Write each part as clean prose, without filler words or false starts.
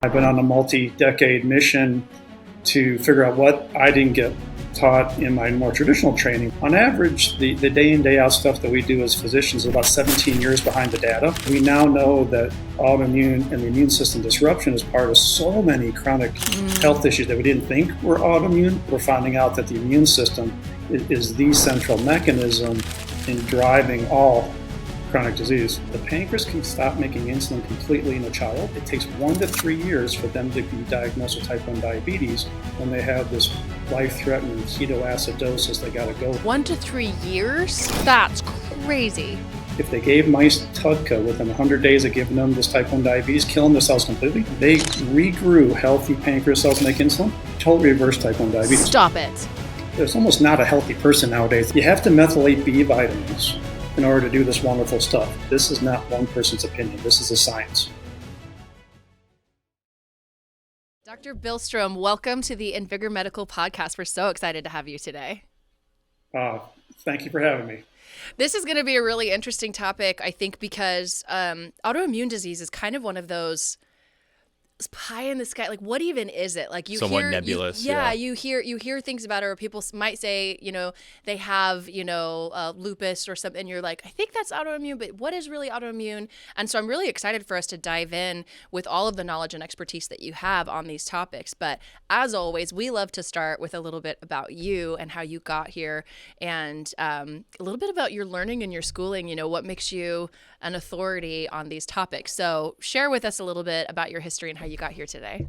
I've been on a multi-decade mission to figure out what I didn't get taught in my more traditional training. On average, the day in, day out stuff that we do as physicians is about 17 years behind the data. We now know that autoimmune and the immune system disruption is part of so many chronic health issues that we didn't think were autoimmune. We're finding out that the immune system is the central mechanism in driving all chronic disease. The pancreas can stop making insulin completely in a child. It takes 1 to 3 years for them to be diagnosed with type 1 diabetes when they have this life-threatening ketoacidosis. They got to go. 1 to 3 years? That's crazy. If they gave mice Tudca within 100 days of giving them this type 1 diabetes, killing the cells completely, they regrew healthy pancreas cells make insulin, totally reverse type 1 diabetes. Stop it. There's almost not a healthy person nowadays. You have to methylate B vitamins in order to do this wonderful stuff. This is not one person's opinion. This is a science. Dr. Bilstrom, welcome to the Invigor Medical Podcast. We're so excited to have you today. Thank you for having me. This is going to be a really interesting topic, I think, because autoimmune disease is kind of one of those pie in the sky. Like, what even is it? Like, you somewhat hear, nebulous. You hear things about it, or people might say, they have, lupus or something. And you're like, I think that's autoimmune, but what is really autoimmune? And so I'm really excited for us to dive in with all of the knowledge and expertise that you have on these topics. But as always, we love to start with a little bit about you and how you got here, and a little bit about your learning and your schooling. What makes you an authority on these topics. So share with us a little bit about your history and how you got here today.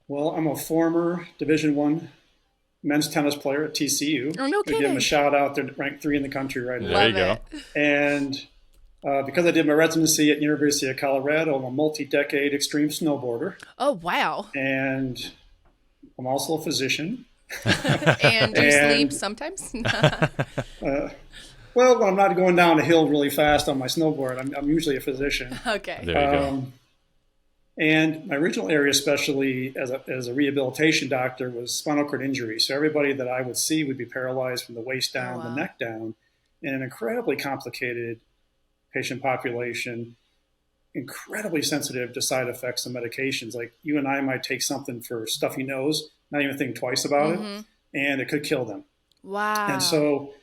Well, I'm a former Division I men's tennis player at TCU. Oh, no kidding. Give them a shout out. They're ranked 3 in the country right now. There you go. And because I did my residency at University of Colorado, I'm a multi-decade extreme snowboarder. Oh, wow. And I'm also a physician. And do you sleep sometimes? Well, when I'm not going down a hill really fast on my snowboard, I'm usually a physician. Okay. There you go. And my original area, especially as a rehabilitation doctor, was spinal cord injury. So everybody that I would see would be paralyzed from the waist down, the neck down, in an incredibly complicated patient population, incredibly sensitive to side effects and medications. Like, you and I might take something for stuffy nose, not even think twice about it, and it could kill them. Wow. And so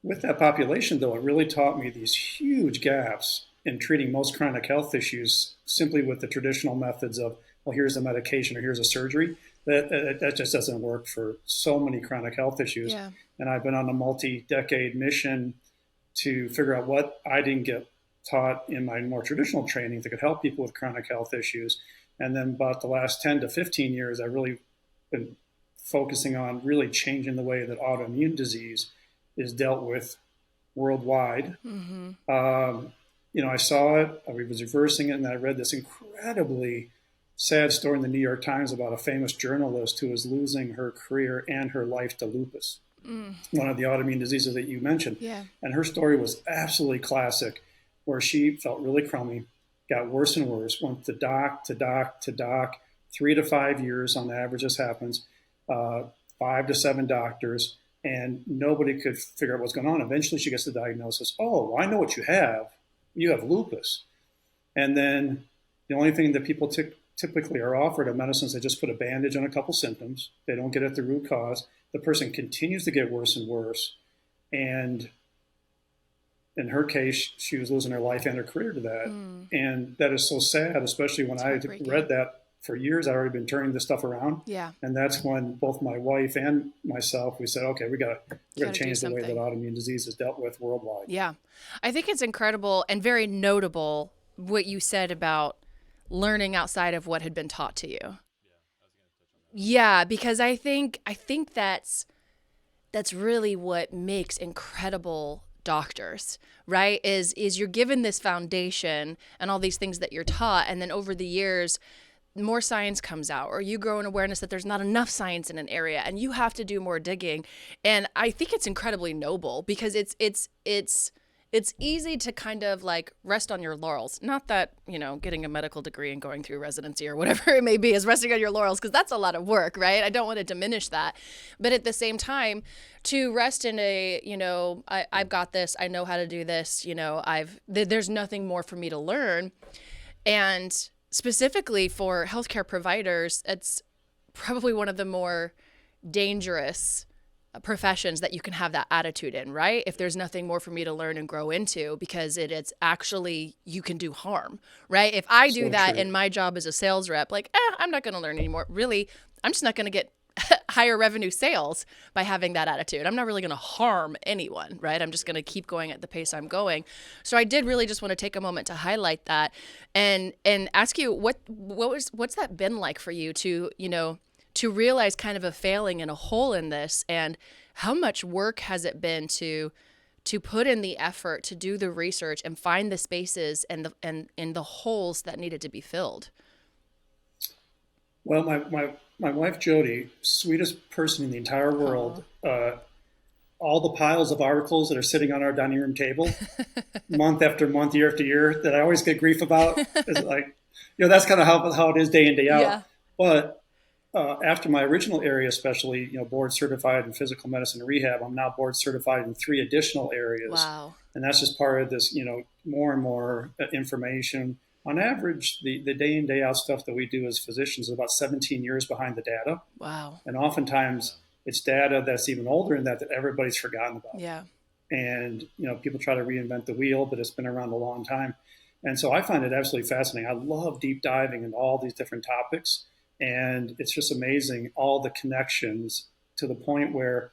with that population, though, it really taught me these huge gaps in treating most chronic health issues simply with the traditional methods of, well, here's a medication or here's a surgery. That just doesn't work for so many chronic health issues. Yeah. And I've been on a multi-decade mission to figure out what I didn't get taught in my more traditional training that could help people with chronic health issues. And then about the last 10 to 15 years, I've really been focusing on really changing the way that autoimmune disease is dealt with worldwide. I saw it, I was reversing it, and I read this incredibly sad story in the New York Times about a famous journalist who was losing her career and her life to lupus, one of the autoimmune diseases that you mentioned. Yeah. And her story was absolutely classic, where she felt really crummy, got worse and worse, went to doc, 3 to 5 years on average this happens, 5 to 7 doctors, and nobody could figure out what's going on. Eventually she gets the diagnosis, oh, I know what you have. You have lupus. And then the only thing that people typically are offered are medicines that just put a bandage on a couple symptoms. They don't get at the root cause. The person continues to get worse and worse. And in her case, she was losing her life and her career to that. And that is so sad, especially when I read that. For years, I'd already been turning this stuff around. Yeah. And that's when both my wife and myself, we said, okay, we got to change the way that autoimmune disease is dealt with worldwide. Yeah. I think it's incredible and very notable what you said about learning outside of what had been taught to you. Yeah, because I think that's really what makes incredible doctors, right? Is you're given this foundation and all these things that you're taught, and then over the years, more science comes out, or you grow an awareness that there's not enough science in an area and you have to do more digging. And I think it's incredibly noble because it's easy to kind of like rest on your laurels. Not that, getting a medical degree and going through residency or whatever it may be is resting on your laurels, because that's a lot of work, right? I don't want to diminish that. But at the same time, to rest in a, I've got this, I know how to do this, there's nothing more for me to learn. And specifically for healthcare providers, it's probably one of the more dangerous professions that you can have that attitude in, right? If there's nothing more for me to learn and grow into, because it's actually, you can do harm, right? If I do So that true. in my job as a sales rep, like, I'm not going to learn anymore. Really, I'm just not going to get higher revenue sales by having that attitude. I'm not really going to harm anyone, right? I'm just going to keep going at the pace I'm going. So I did really just want to take a moment to highlight that and ask you what's that been like for you to, to realize kind of a failing and a hole in this, and how much work has it been to put in the effort to do the research and find the spaces and the holes that needed to be filled? Well, my wife Jody, sweetest person in the entire world. All the piles of articles that are sitting on our dining room table, month after month, year after year, that I always get grief about, is like, that's kind of how it is day in, day out. Yeah. But after my original area, especially, board certified in physical medicine and rehab, I'm now board certified in 3 additional areas. Wow. And that's just part of this, more and more information. On average, the day in, day out stuff that we do as physicians is about 17 years behind the data. Wow. And oftentimes it's data that's even older than that everybody's forgotten about. Yeah. And, people try to reinvent the wheel, but it's been around a long time. And so I find it absolutely fascinating. I love deep diving into all these different topics. And it's just amazing, all the connections, to the point where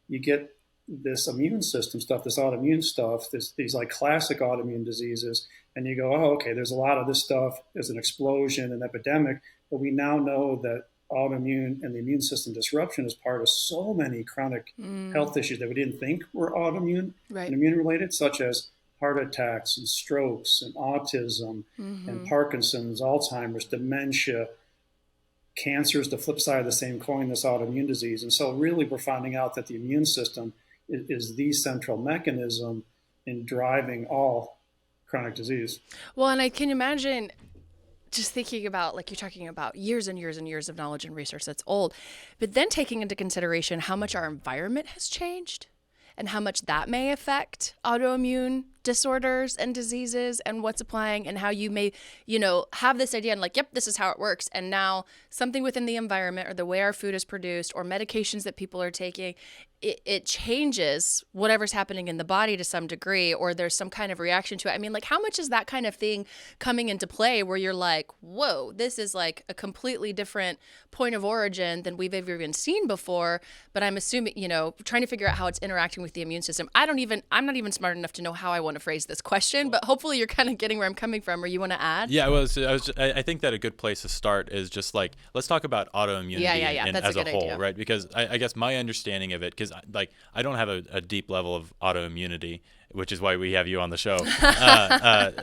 you get this immune system stuff, this autoimmune stuff, these like classic autoimmune diseases. And you go, oh, okay, there's a lot of this stuff. There's an explosion, an epidemic. But we now know that autoimmune and the immune system disruption is part of so many chronic health issues that we didn't think were autoimmune and immune related, such as heart attacks and strokes and autism and Parkinson's, Alzheimer's, dementia. Cancer is the flip side of the same coin, this autoimmune disease. And so really we're finding out that the immune system is the central mechanism in driving all chronic disease. Well, and I can imagine just thinking about, like, you're talking about years and years and years of knowledge and research that's old, but then taking into consideration how much our environment has changed and how much that may affect autoimmune disorders and diseases and what's applying, and how you may, have this idea and like, yep, this is how it works. And now something within the environment or the way our food is produced or medications that people are taking, it changes whatever's happening in the body to some degree, or there's some kind of reaction to it. I mean, like, how much is that kind of thing coming into play where you're like, whoa, this is like a completely different point of origin than we've ever even seen before. But I'm assuming, trying to figure out how it's interacting with the immune system. I'm not even smart enough to know how I want to phrase this question, but hopefully you're kind of getting where I'm coming from, or you want to add? Yeah, well, I think that a good place to start is just like, let's talk about autoimmunity as a whole, idea. Right? Because I guess my understanding of it, because I don't have a deep level of autoimmunity, which is why we have you on the show.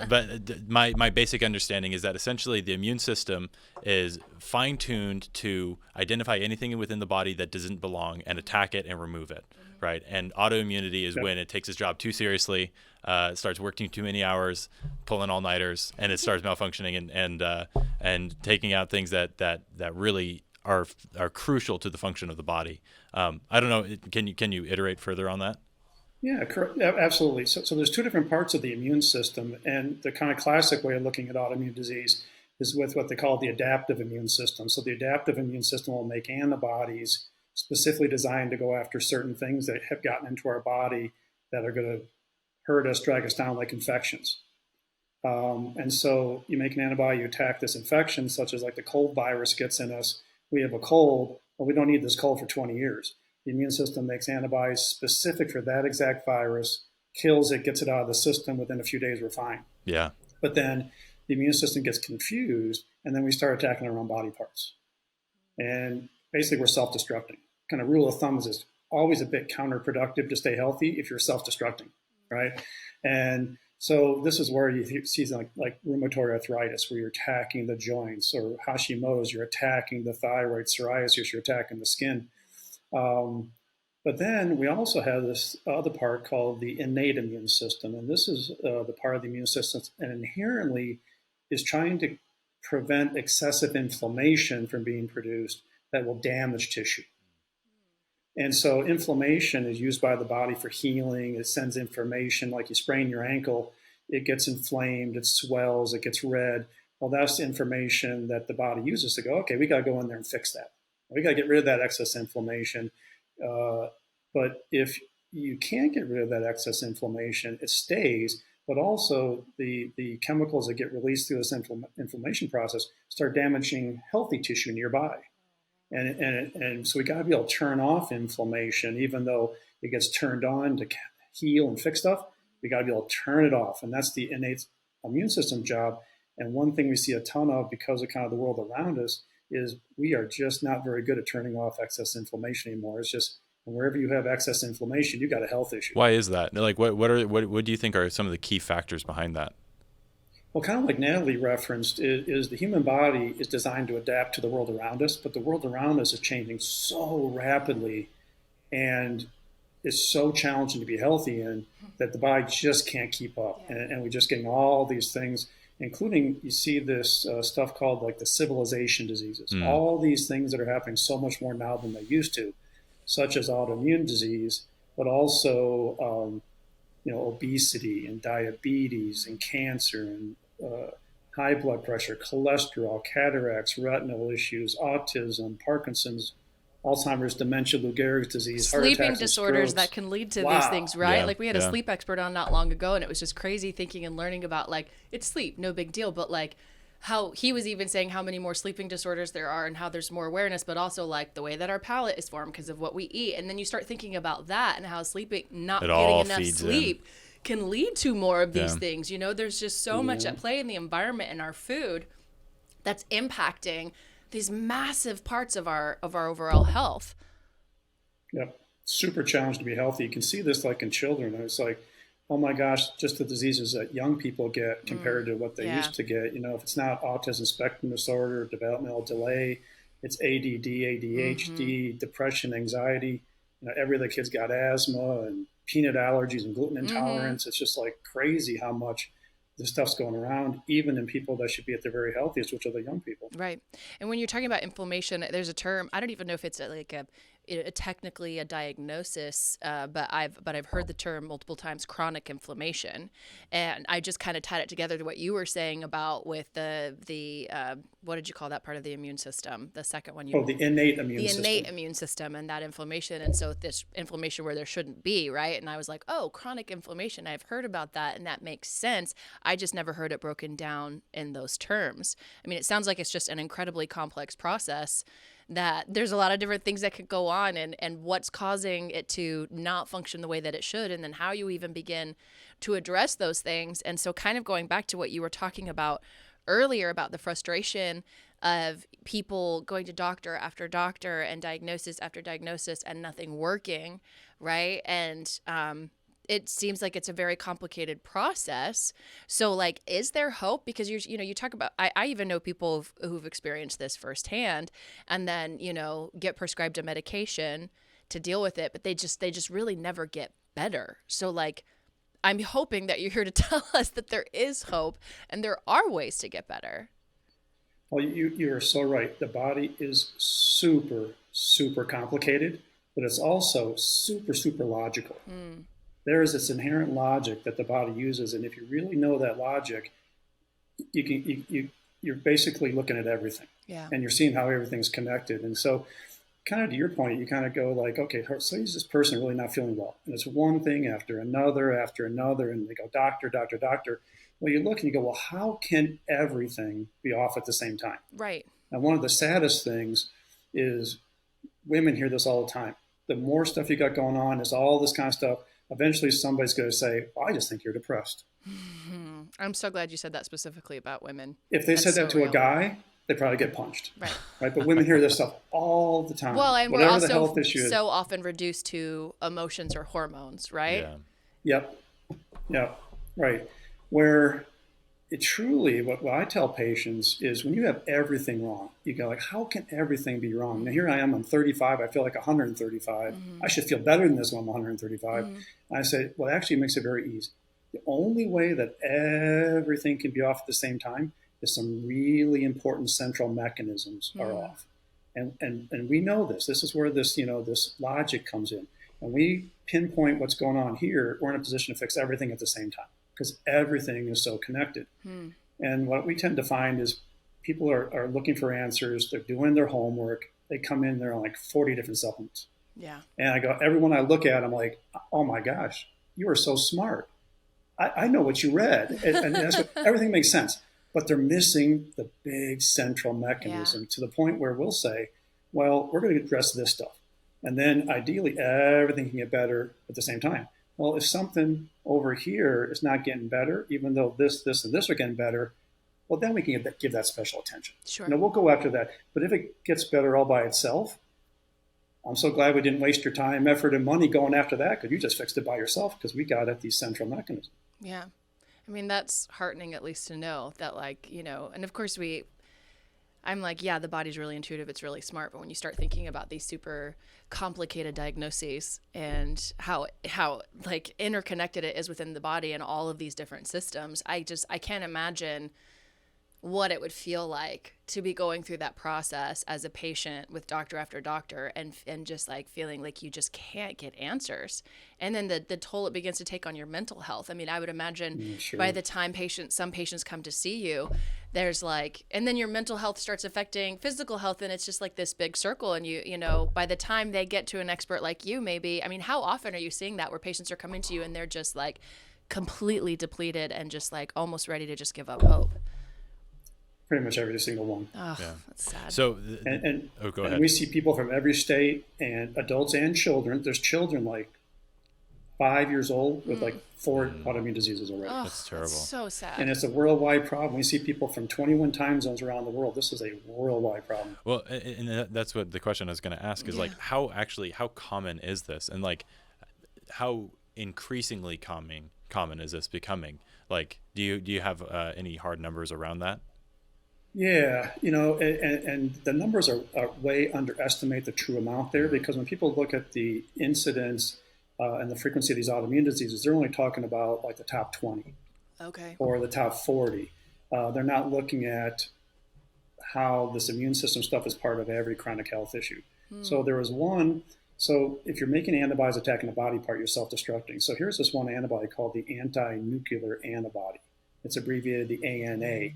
But my basic understanding is that essentially the immune system is fine-tuned to identify anything within the body that doesn't belong and attack it and remove it, right? And autoimmunity is when it takes its job too seriously, starts working too many hours, pulling all-nighters, and it starts malfunctioning and taking out things that really are crucial to the function of the body. I don't know. Can you iterate further on that? Yeah, absolutely. So there's 2 different parts of the immune system, and the kind of classic way of looking at autoimmune disease is with what they call the adaptive immune system. So the adaptive immune system will make antibodies specifically designed to go after certain things that have gotten into our body that are going to hurt us, drag us down, like infections. And so you make an antibody, you attack this infection, such as like the cold virus gets in us. We have a cold, but we don't need this cold for 20 years. The immune system makes antibodies specific for that exact virus, kills it, gets it out of the system. Within a few days, we're fine. Yeah. But then the immune system gets confused, and then we start attacking our own body parts. And basically, we're self-destructing. Kind of rule of thumb is it's always a bit counterproductive to stay healthy if you're self-destructing, right? And so this is where you see like rheumatoid arthritis, where you're attacking the joints, or Hashimoto's, you're attacking the thyroid, psoriasis, you're attacking the skin. But then we also have this other part called the innate immune system. And this is the part of the immune system and inherently is trying to prevent excessive inflammation from being produced that will damage tissue. And so inflammation is used by the body for healing. It sends information, like you sprain your ankle, it gets inflamed, it swells, it gets red. Well, that's the information that the body uses to go, okay, we got to go in there and fix that. We got to get rid of that excess inflammation. But if you can't get rid of that excess inflammation, it stays, but also the chemicals that get released through this inflammation process start damaging healthy tissue nearby. And so we got to be able to turn off inflammation, even though it gets turned on to heal and fix stuff. We got to be able to turn it off. And that's the innate immune system job. And one thing we see a ton of because of kind of the world around us is we are just not very good at turning off excess inflammation anymore. It's just wherever you have excess inflammation, you got a health issue. Why is that? Like, what do you think are some of the key factors behind that? Well, kind of like Natalie referenced, is the human body is designed to adapt to the world around us, but the world around us is changing so rapidly, and it's so challenging to be healthy in that the body just can't keep up. And we're just getting all these things, including you see this stuff called like the civilization diseases. All these things that are happening so much more now than they used to, such as autoimmune disease, but also obesity and diabetes and cancer and high blood pressure, cholesterol, cataracts, retinal issues, autism, Parkinson's, Alzheimer's, dementia, Lou Gehrig's disease, heart attacks, sleeping disorders that can lead to these things, right? Yeah, like we had a sleep expert on not long ago, and it was just crazy thinking and learning about like it's sleep, no big deal, but like how he was even saying how many more sleeping disorders there are and how there's more awareness, but also like the way that our palate is formed because of what we eat. And then you start thinking about that and how sleeping, not getting enough sleep can lead to more of these things. You know, there's just so much at play in the environment and our food that's impacting these massive parts of our overall health. Yep. Super challenged to be healthy. You can see this like in children. It's like, oh my gosh, just the diseases that young people get compared to what they used to get. You know, if it's not autism spectrum disorder, developmental delay, it's ADD, ADHD, depression, anxiety. You know, every other kid's got asthma and peanut allergies and gluten intolerance. It's just like crazy how much this stuff's going around, even in people that should be at their very healthiest, which are the young people. Right. And when you're talking about inflammation, there's a term, I don't even know if it's technically a diagnosis, but I've heard the term multiple times, chronic inflammation, and I just kind of tied it together to what you were saying about with the what did you call that part of the immune system? The second one the innate immune system. The innate immune system and that inflammation, and so this inflammation where there shouldn't be, right? And I was like, oh, chronic inflammation. I've heard about that, and that makes sense. I just never heard it broken down in those terms. I mean, it sounds like it's just an incredibly complex process, that there's a lot of different things that could go on and what's causing it to not function the way that it should, and then how you even begin to address those things. And so kind of going back to what you were talking about earlier about the frustration of people going to doctor after doctor and diagnosis after diagnosis and nothing working, right? And it seems like it's a very complicated process. So like, is there hope? Because you talk about, I even know people who've experienced this firsthand and then, get prescribed a medication to deal with it, but they just really never get better. So like, I'm hoping that you're here to tell us that there is hope and there are ways to get better. Well, you're so right. The body is super, super complicated, but it's also super, super logical. There is this inherent logic that the body uses, and if you really know that logic, you're basically looking at everything, and you're seeing how everything's connected. And so, kind of to your point, you kind of go like, okay, so is this person really not feeling well? And it's one thing after another, and they go doctor, doctor, doctor. Well, you look and you go, well, how can everything be off at the same time? Right. And one of the saddest things is women hear this all the time. The more stuff you got going on is all this kind of stuff. Eventually somebody's going to say, well, I just think you're depressed. I'm so glad you said that specifically about women. If they said that to a guy, they'd probably get punched. Right. But women hear this stuff all the time. Well, and we're also so often reduced to emotions or hormones, right? Yep. Right. Where it truly, what I tell patients is when you have everything wrong, you go like, how can everything be wrong? Now here I am, I'm 35, I feel like 135. I should feel better than this when I'm 135. I say, well, actually it makes it very easy. The only way that everything can be off at the same time is some really important central mechanisms are off. And we know this. This is where this, this logic comes in. When we pinpoint what's going on here, we're in a position to fix everything at the same time, because everything is so connected. And what we tend to find is people are looking for answers. They're doing their homework. They come in, they're on like 40 different supplements. Yeah. And I go, everyone I look at, I'm like, oh my gosh, you are so smart. I know what you read. And that's what, everything makes sense. But they're missing the big central mechanism to the point where we'll say, well, we're going to address this stuff. And then ideally, everything can get better at the same time. Well, if something over here is not getting better, even though this, and this are getting better, well, then we can give that special attention. Sure. We'll go after that. But if it gets better all by itself, I'm so glad we didn't waste your time, effort, and money going after that, because you just fixed it by yourself, because we got at these central mechanisms. Yeah. I mean, that's heartening, at least to know that, like, and of course I'm like, yeah, the body's really intuitive. It's really smart. But when you start thinking about these super complicated diagnoses and how like interconnected it is within the body and all of these different systems, I can't imagine what it would feel like to be going through that process as a patient with doctor after doctor and just like feeling like you just can't get answers. And then the toll it begins to take on your mental health. I mean, I would imagine by the time some patients come to see you, there's like, and then your mental health starts affecting physical health, and it's just like this big circle. And you know, by the time they get to an expert like you, maybe, I mean, how often are you seeing that where patients are coming to you and they're just like completely depleted and just like almost ready to just give up hope? Pretty much every single one. Oh, yeah. That's sad. So, go ahead. And we see people from every state, and adults and children. There's children like 5 years old with like 4 autoimmune diseases already. Oh, that's terrible. That's so sad. And it's a worldwide problem. We see people from 21 time zones around the world. This is a worldwide problem. Well, and that's what the question I was going to ask is like, how common is this? And like, how increasingly common is this becoming? Like, do you have any hard numbers around that? Yeah, and the numbers are way underestimate the true amount there, because when people look at the incidence and the frequency of these autoimmune diseases, they're only talking about like the top 20 or the top 40. They're not looking at how this immune system stuff is part of every chronic health issue. So there was one. So if you're making antibodies attacking a body part, you're self-destructing. So here's this one antibody called the anti-nuclear antibody. It's abbreviated the ANA.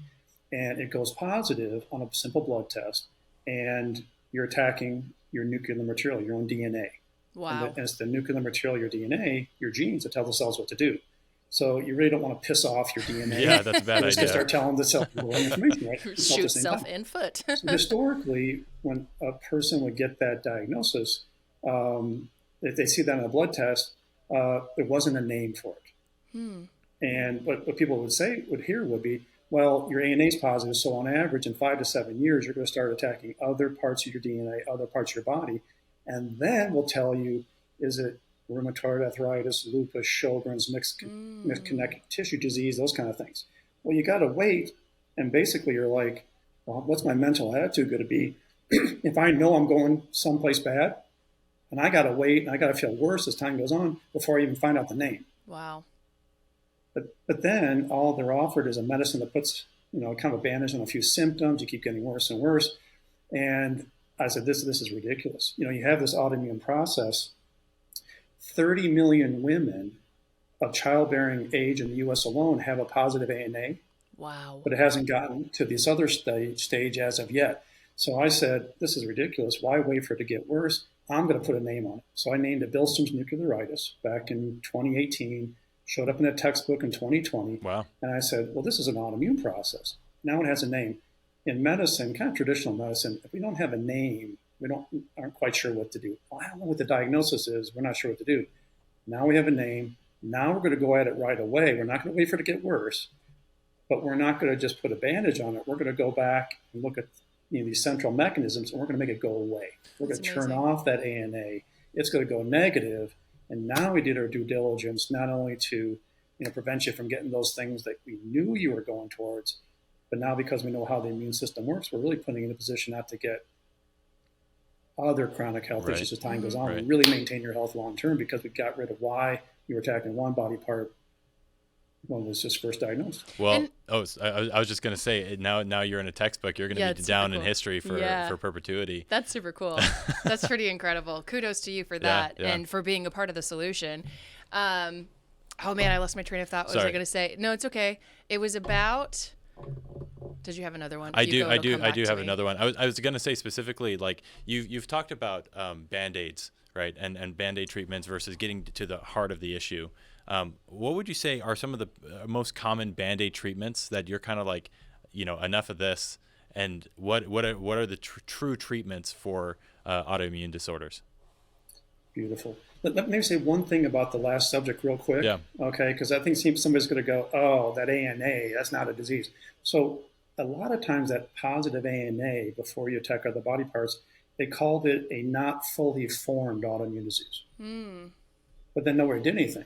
And it goes positive on a simple blood test, and you're attacking your nuclear material, your own DNA. Wow. And it's the nuclear material, your DNA, your genes that tell the cells what to do. So you really don't want to piss off your DNA. Yeah, that's a bad idea. Just start telling the cell the wrong information, right? Shoot self in foot. So historically, when a person would get that diagnosis, if they see that in a blood test, there wasn't a name for it. And what people would hear would be, well, your ANA is positive, so on average, in 5 to 7 years, you're going to start attacking other parts of your DNA, other parts of your body, and then we'll tell you, is it rheumatoid arthritis, lupus, Sjogren's, mixed connective tissue disease, those kind of things. Well, you got to wait, and basically you're like, well, what's my mental attitude going to be if I know I'm going someplace bad, and I got to wait, and I got to feel worse as time goes on before I even find out the name. Wow. But then all they're offered is a medicine that puts, kind of a bandage on a few symptoms. You keep getting worse and worse. And I said, this is ridiculous. You have this autoimmune process. 30 million women of childbearing age in the U.S. alone have a positive ANA. Wow. But it hasn't gotten to this other stage as of yet. So I said, this is ridiculous. Why wait for it to get worse? I'm going to put a name on it. So I named it Bilstrom's nuclearitis back in 2018. Showed up in a textbook in 2020. Wow. And I said, well, this is an autoimmune process. Now it has a name. In medicine, kind of traditional medicine, if we don't have a name, we aren't quite sure what to do. Well, I don't know what the diagnosis is. We're not sure what to do. Now we have a name. Now we're going to go at it right away. We're not going to wait for it to get worse, but we're not going to just put a bandage on it. We're going to go back and look at these central mechanisms, and we're going to make it go away. We're going to turn off that ANA. It's going to go negative. And now we did our due diligence, not only to prevent you from getting those things that we knew you were going towards, but now because we know how the immune system works, we're really putting you in a position not to get other chronic health issues as time goes on. Right. And really maintain your health long term, because we got rid of why you were attacking one body part when it was just first diagnosed. Well, I was just going to say, now you're in a textbook. You're going to be down in history for perpetuity. That's super cool. That's pretty incredible. Kudos to you for that and for being a part of the solution. Oh, man, I lost my train of thought. What was I going to say? No, it's okay. It was about... Did you have another one? I do have another one. I was going to say specifically, like you've talked about Band-Aids, right? And Band-Aid treatments versus getting to the heart of the issue. What would you say are some of the most common Band-Aid treatments that you're kind of like, enough of this, and what are the true treatments for autoimmune disorders? Beautiful. Let me say one thing about the last subject real quick. Yeah. Okay, because I think somebody's going to go, oh, that ANA, that's not a disease. So a lot of times that positive ANA, before you attack other body parts, they called it a not fully formed autoimmune disease. But then nobody did anything.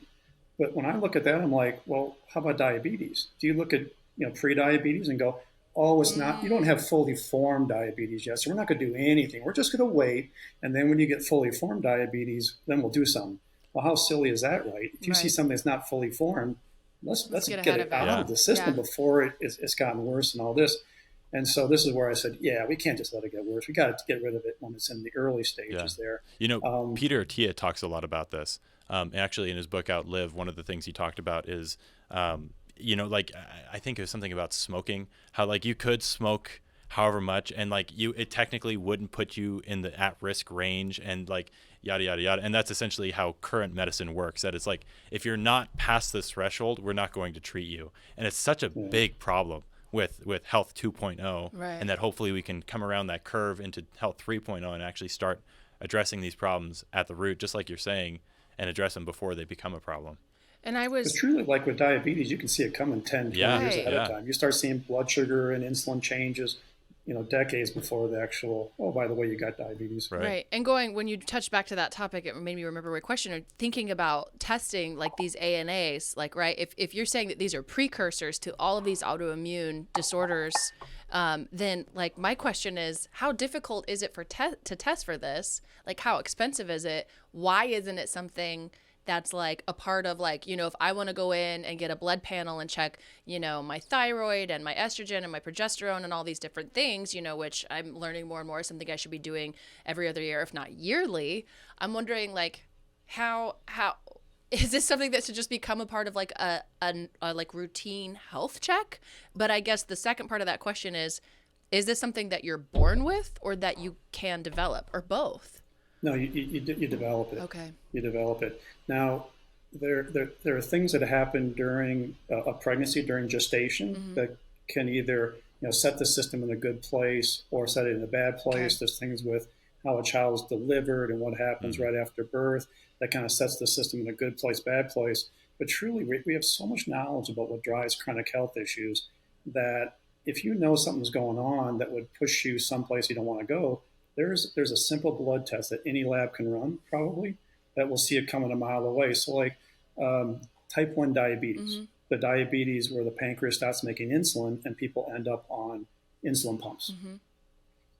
But when I look at that, I'm like, well, how about diabetes? Do you look at pre-diabetes and go, oh, it's not, you don't have fully formed diabetes yet, so we're not going to do anything. We're just going to wait, and then when you get fully formed diabetes, then we'll do something. Well, how silly is that, right? If you see something that's not fully formed, let's get it out of the system before it's gotten worse and all this. And so this is where I said, we can't just let it get worse. We got to get rid of it when it's in the early stages there. Peter Attia talks a lot about this. Actually, in his book Outlive, one of the things he talked about is, I think it was something about smoking, how like you could smoke however much, and like it technically wouldn't put you in the at-risk range, and like yada, yada, yada. And that's essentially how current medicine works, that it's like, if you're not past this threshold, we're not going to treat you. And it's such a big problem with health 2.0, and that hopefully we can come around that curve into health 3.0 and actually start addressing these problems at the root, just like you're saying, and address them before they become a problem. And I was... It's truly like with diabetes, you can see it coming 10, 20 years ahead of time. You start seeing blood sugar and insulin changes, decades before the actual, oh, by the way, you got diabetes. Right. And when you touched back to that topic, it made me remember my question, thinking about testing like these ANAs, like, right, if you're saying that these are precursors to all of these autoimmune disorders, then like my question is, how difficult is it to test for this? Like, how expensive is it? Why isn't it something that's like a part of like, if I want to go in and get a blood panel and check, my thyroid and my estrogen and my progesterone and all these different things, which I'm learning more and more, something I should be doing every other year, if not yearly. I'm wondering like, how is this something that should just become a part of like a like routine health check? But I guess the second part of that question is this something that you're born with or that you can develop, or both? No, you develop it. Okay. You develop it. Now, there are things that happen during a pregnancy, during gestation, that can either set the system in a good place or set it in a bad place. There's things with how a child is delivered and what happens right after birth that kind of sets the system in a good place, bad place. But truly, we have so much knowledge about what drives chronic health issues that if you know something's going on that would push you someplace you don't want to go, there's a simple blood test that any lab can run, probably, that will see it coming a mile away. So like type 1 diabetes, the diabetes where the pancreas stops making insulin and people end up on insulin pumps.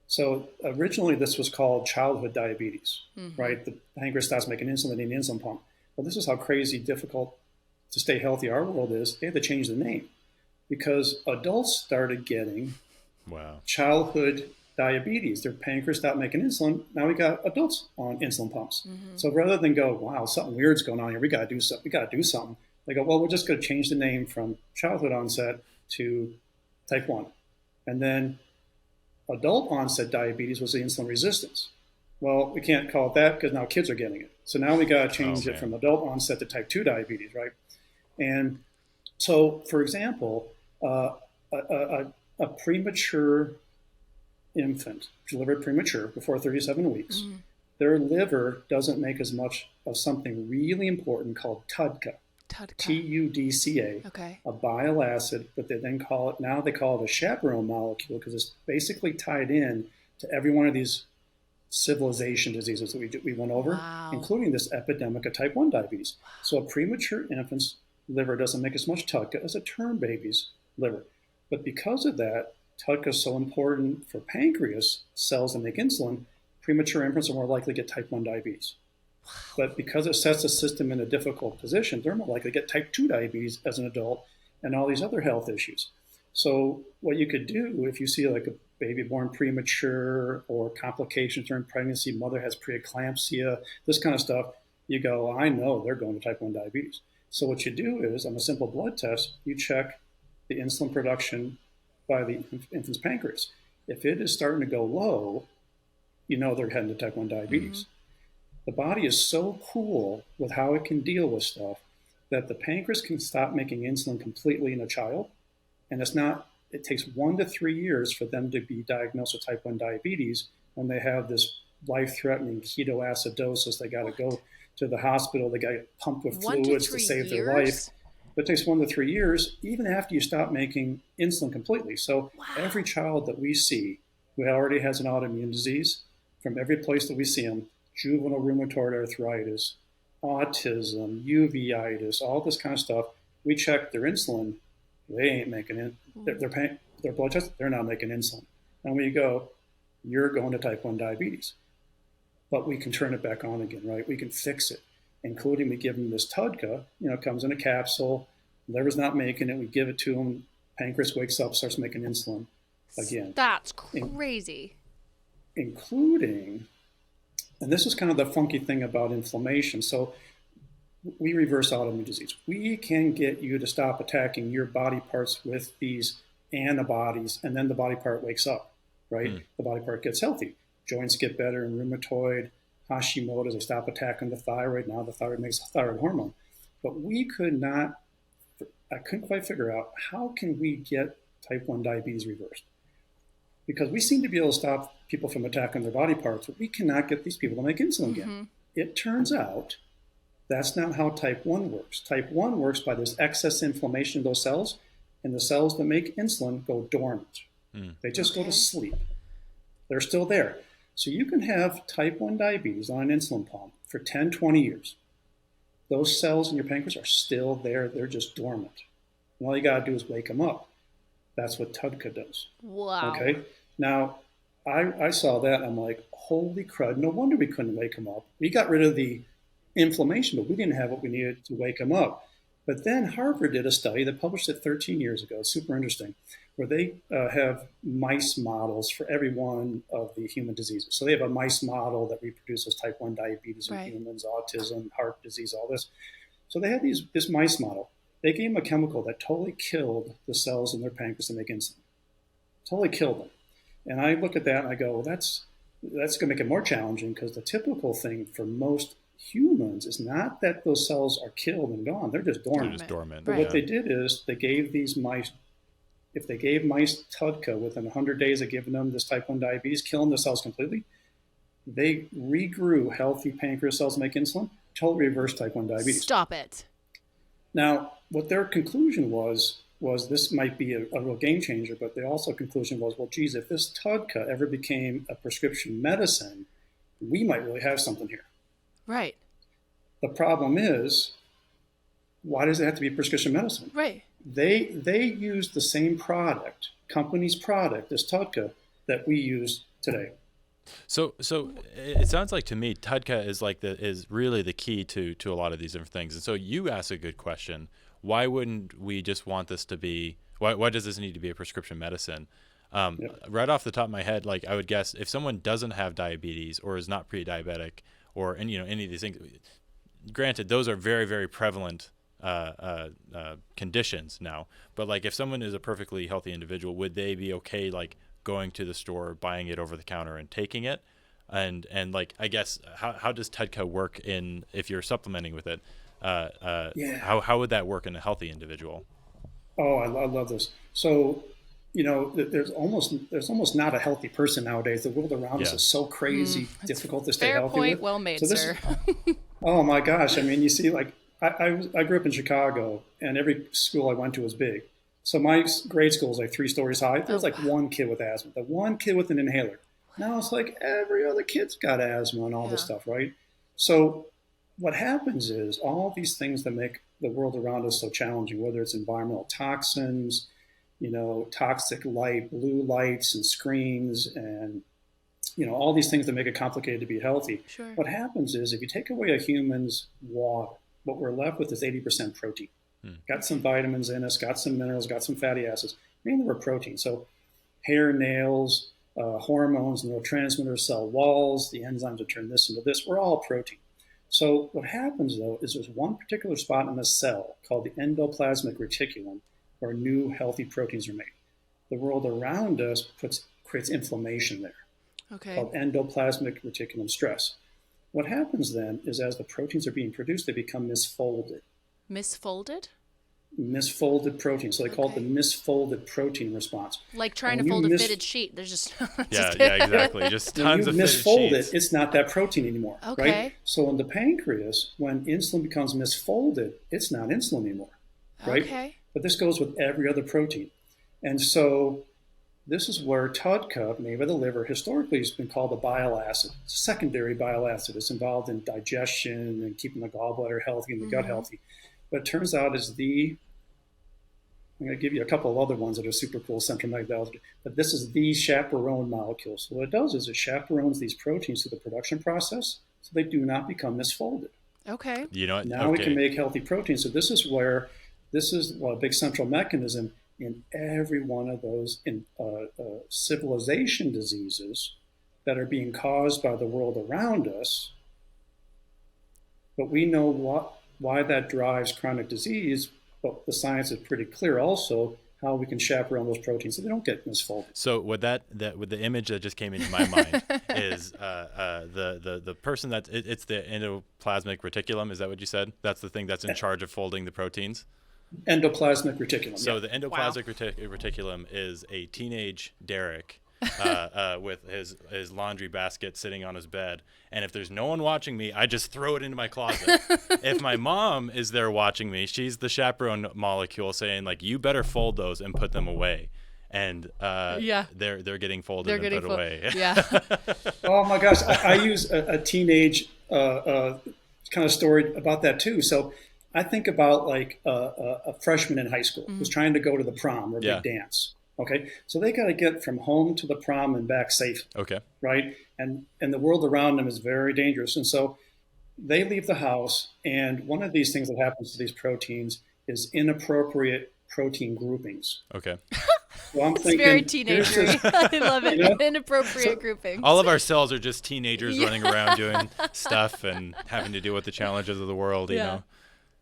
So originally this was called childhood diabetes, right? The pancreas stops making insulin, they need an insulin pump. Well, this is how crazy difficult to stay healthy our world is. They had to change the name because adults started getting childhood diabetes. Their pancreas stopped making insulin. Now we got adults on insulin pumps. So rather than go, wow, something weird's going on here, we got to do something. They go, well, we're just going to change the name from childhood onset to type 1. And then adult onset diabetes was the insulin resistance. Well, we can't call it that because now kids are getting it. So now we got to change it from adult onset to type 2 diabetes, right? And so, for example, a premature infant delivered premature before 37 weeks, their liver doesn't make as much of something really important called Tudca. Tudca, a bile acid, but they call it a chaperone molecule because it's basically tied in to every one of these civilization diseases that we went over, including this epidemic of type 1 diabetes. So a premature infant's liver doesn't make as much Tudca as a term baby's liver. But because of that, Tudca is so important for pancreas cells that make insulin, premature infants are more likely to get type 1 diabetes. But because it sets the system in a difficult position, they're more likely to get type 2 diabetes as an adult and all these other health issues. So what you could do if you see like a baby born premature or complications during pregnancy, mother has preeclampsia, this kind of stuff, you go, I know they're going to type 1 diabetes. So what you do is on a simple blood test, you check the insulin production by the infant's pancreas. If it is starting to go low, you know they're heading to type 1 diabetes. The body is so cool with how it can deal with stuff that the pancreas can stop making insulin completely in a child. And it takes 1 to 3 years for them to be diagnosed with type 1 diabetes when they have this life-threatening ketoacidosis. They got to go to the hospital. They got to pump with fluids to save their life. But it takes 1 to 3 years, even after you stop making insulin completely. So every child that we see who already has an autoimmune disease, from every place that we see them, juvenile rheumatoid arthritis, autism, uveitis, all this kind of stuff, we check their insulin. They ain't making it. Their blood test, they're not making insulin. And we go, you're going to type 1 diabetes. But we can turn it back on again, right? We can fix it, including we give them this Tudca, comes in a capsule, liver's not making it, we give it to them, pancreas wakes up, starts making insulin again. That's crazy. Including, and this is kind of the funky thing about inflammation. So we reverse autoimmune disease. We can get you to stop attacking your body parts with these antibodies, and then the body part wakes up, right? The body part gets healthy. Joints get better in rheumatoid, Hashimoto's, they stop attacking the thyroid. Now the thyroid makes a thyroid hormone. But I couldn't quite figure out, how can we get type 1 diabetes reversed? Because we seem to be able to stop people from attacking their body parts, but we cannot get these people to make insulin again. It turns out that's not how type 1 works. Type 1 works by this excess inflammation of those cells, and the cells that make insulin go dormant. They just go to sleep. They're still there. So you can have type 1 diabetes on an insulin pump for 10, 20 years. Those cells in your pancreas are still there. They're just dormant. And all you got to do is wake them up. That's what Tudca does. Wow. Okay. Now, I saw that. And I'm like, holy crud. No wonder we couldn't wake them up. We got rid of the inflammation, but we didn't have what we needed to wake them up. But then Harvard did a study that published it 13 years ago. Super interesting, where they have mice models for every one of the human diseases. So they have a mice model that reproduces type 1 diabetes in humans, autism, heart disease, all this. So they had this mice model. They gave them a chemical that totally killed the cells in their pancreas to make insulin. Totally killed them. And I look at that and I go, well, that's going to make it more challenging, because the typical thing for most humans is not that those cells are killed and gone. They're just dormant. They're just dormant. But what they did is they gave these mice, if they gave mice Tudca within 100 days of giving them this type 1 diabetes, killing the cells completely, they regrew healthy pancreas cells to make insulin, totally reversed type 1 diabetes. Stop it. Now, what their conclusion was this might be a real game changer, but their also conclusion was, well, geez, if this Tudca ever became a prescription medicine, we might really have something here. Right. The problem is, why does it have to be prescription medicine? Right. They use the same product, company's product, this Tudca, that we use today. So it sounds like to me, Tudca is really the key to a lot of these different things. And so you asked a good question. Why wouldn't we just want this to be? Why does this need to be a prescription medicine? Right off the top of my head, like I would guess, if someone doesn't have diabetes or is not pre-diabetic or any of these things, granted, those are very, very prevalent conditions now. But like, if someone is a perfectly healthy individual, would they be okay like going to the store, buying it over the counter, and taking it? And like, I guess, how does Tudca work if you're supplementing with it? How would that work in a healthy individual? Oh, I love this. So, there's almost not a healtty person nowadays. The world around us is so crazy, difficult to stay healthy with. Fair point, well made, sir. Oh my gosh. I mean, you see, like, I grew up in Chicago, and every school I went to was big. So my grade school was like 3 stories high. There was like one kid with asthma, the one kid with an inhaler. Now it's like every other kid's got asthma and all this stuff, right? So what happens is all these things that make the world around us so challenging, whether it's environmental toxins, toxic light, blue lights and screens, and, all these things that make it complicated to be healthy. Sure. What happens is if you take away a human's water, what we're left with is 80% protein. Got some vitamins in us, got some minerals, got some fatty acids, mainly we're protein. So hair, nails, hormones, neurotransmitters, cell walls, the enzymes that turn this into this, we're all protein. So what happens, though, is there's one particular spot in the cell called the endoplasmic reticulum where new healthy proteins are made. the world around us creates inflammation there, called endoplasmic reticulum stress. What happens then is as the proteins are being produced, they become misfolded. Misfolded? Misfolded proteins. So they call it the misfolded protein response. Like trying to fold a fitted sheet. There's just yeah, exactly. Just tons of fitted sheets. When you misfold it, it's not that protein anymore, okay. right? So in the pancreas, when insulin becomes misfolded, it's not insulin anymore, right? Okay. But this goes with every other protein. And so this is where Tudca, made by the liver, historically has been called a bile acid. It's a secondary bile acid. It's involved in digestion and keeping the gallbladder healthy and the gut healthy. But it turns out I'm going to give you a couple of other ones that are super cool, central magnetic, but this is the chaperone molecule. So what it does is it chaperones these proteins through the production process so they do not become misfolded. Okay. You know what? Now we can make healthy proteins. So this is a big central mechanism in every one of those civilization diseases that are being caused by the world around us. But we know why that drives chronic disease, but the science is pretty clear also how we can chaperone those proteins so they don't get misfolded. So with the image that just came into my mind is the person it's the endoplasmic reticulum. Is that what you said? That's the thing that's in charge of folding the proteins? Endoplasmic reticulum. So the endoplasmic reticulum is a teenage Derek with his laundry basket sitting on his bed. And if there's no one watching me, I just throw it into my closet. If my mom is there watching me, she's the chaperone molecule saying, like, you better fold those and put them away. And they're getting folded and put away. Yeah. Oh my gosh, I use a teenage kind of story about that too. So I think about like a freshman in high school who's trying to go to the prom or big dance. Okay, so they got to get from home to the prom and back safe. Okay, right, and the world around them is very dangerous, and so they leave the house. And one of these things that happens to these proteins is inappropriate protein groupings. Okay. So I'm thinking, very teenagery. I love it. Inappropriate groupings. All of our cells are just teenagers running around doing stuff and having to deal with the challenges of the world. You know.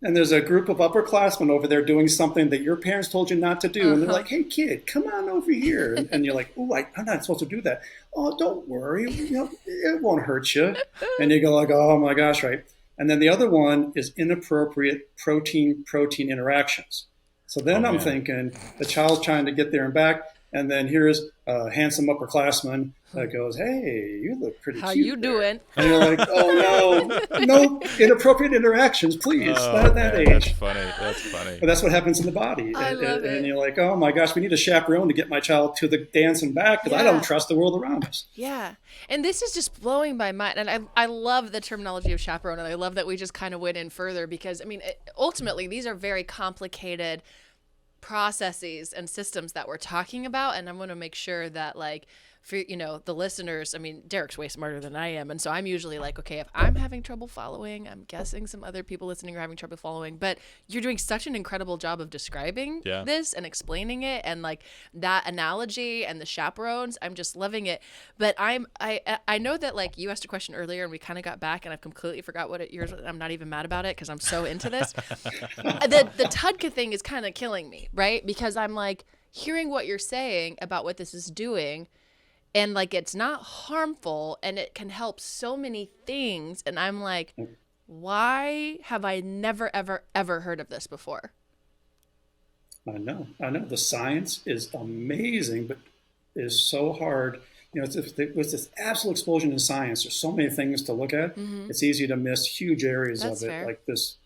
And there's a group of upperclassmen over there doing something that your parents told you not to do. And they're like, hey, kid, come on over here. And you're like, oh, I'm not supposed to do that. Oh, don't worry. It won't hurt you. And you go like, oh, my gosh, right? And then the other one is inappropriate protein-protein interactions. So then I'm thinking the child's trying to get there and back. And then here's a handsome upperclassman that goes, hey, you look pretty cute. How you doing? And you're like, oh, no inappropriate interactions, please. Not at that age. That's funny. But that's what happens in the body. I love it. And you're like, oh, my gosh, we need a chaperone to get my child to the dance and back because I don't trust the world around us. Yeah. And this is just blowing my mind. And I love the terminology of chaperone. And I love that we just kind of went in further because, I mean, ultimately, these are very complicated processes and systems that we're talking about, and I'm going to make sure that, like, for the listeners, I mean, Derek's way smarter than I am, and so I'm usually like, okay, if I'm having trouble following, I'm guessing some other people listening are having trouble following, but you're doing such an incredible job of describing this and explaining it, and like that analogy and the chaperones, I'm just loving it. But I know that, like, you asked a question earlier and we kind of got back and I've completely forgot what yours was. I'm not even mad about it because I'm so into this. The Tudca thing is kind of killing me, right? Because I'm like hearing what you're saying about what this is doing. And like, it's not harmful and it can help so many things. And I'm like, why have I never, ever, ever heard of this before? I know. The science is amazing, but is so hard. With this absolute explosion in science, there's so many things to look at. It's easy to miss huge areas of it, like this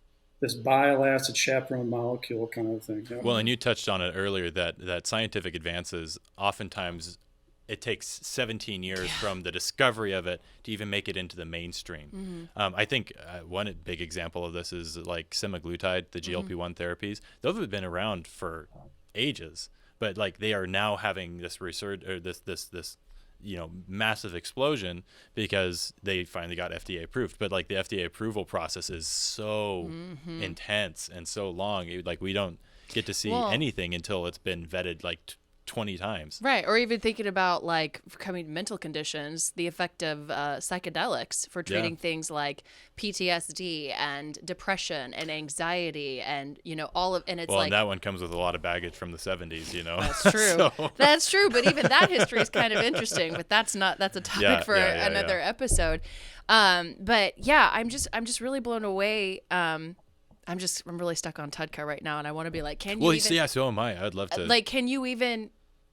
bile acid chaperone molecule kind of thing. Well, and you touched on it earlier that scientific advances oftentimes it takes 17 years from the discovery of it to even make it into the mainstream. I think one big example of this is like semaglutide, the GLP-1 therapies. Those have been around for ages, but like they are now having this research or this massive explosion because they finally got FDA approved. But like the FDA approval process is so intense and so long. Like we don't get to see anything until it's been vetted like 20 times. Right. Or even thinking about like coming mental conditions, the effect of psychedelics for treating things like PTSD and depression and anxiety and, all of, and it's and that one comes with a lot of baggage from the 70s, That's true. That's true. But even that history is kind of interesting, but that's a topic for another episode. But yeah, I'm just really blown away. I'm really stuck on Tudca right now, and I want to be like, can you? Well, so am I. I'd love to. Like, can you even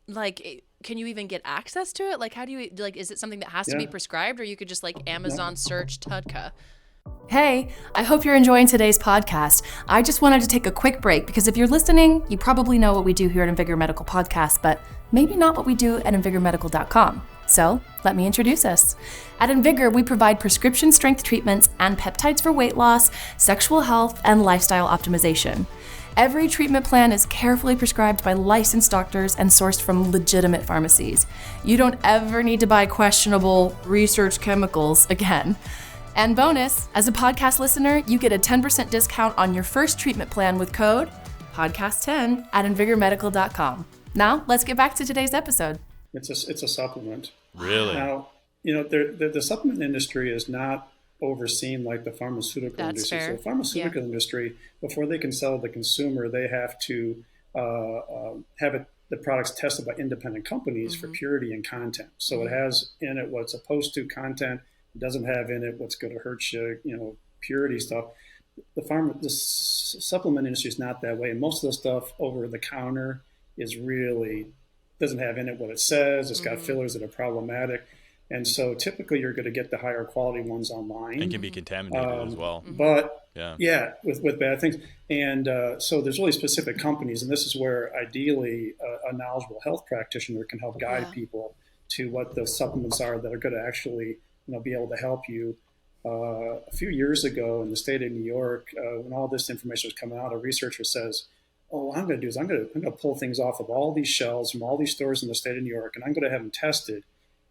get access to it? Like, how do you is it something that has to be prescribed, or you could just like Amazon search Tudca? Hey, I hope you're enjoying today's podcast. I just wanted to take a quick break because if you're listening, you probably know what we do here at Invigor Medical Podcast, but maybe not what we do at invigormedical.com. So let me introduce us. At Invigor, we provide prescription strength treatments and peptides for weight loss, sexual health, and lifestyle optimization. Every treatment plan is carefully prescribed by licensed doctors and sourced from legitimate pharmacies. You don't ever need to buy questionable research chemicals again. And bonus, as a podcast listener, you get a 10% discount on your first treatment plan with code podcast10 at invigormedical.com. Now, let's get back to today's episode. It's a supplement. Really? Now, the supplement industry is not overseen like the pharmaceutical industry. Fair. So the pharmaceutical industry, before they can sell to the consumer, they have to have the products tested by independent companies for purity and content. So it has in it what's supposed to content. It doesn't have in it what's going to hurt you, purity stuff. The supplement industry is not that way. And most of the stuff over the counter is really doesn't have in it what it says. It's got fillers that are problematic. And so typically you're going to get the higher quality ones online. And can be contaminated as well. But with bad things. And so there's really specific companies. And this is where ideally a knowledgeable health practitioner can help guide people to what the supplements are that are going to actually be able to help you. A few years ago in the state of New York, when all this information was coming out, a researcher says, what I'm going to do is I'm going to pull things off of all these shelves from all these stores in the state of New York, and I'm going to have them tested.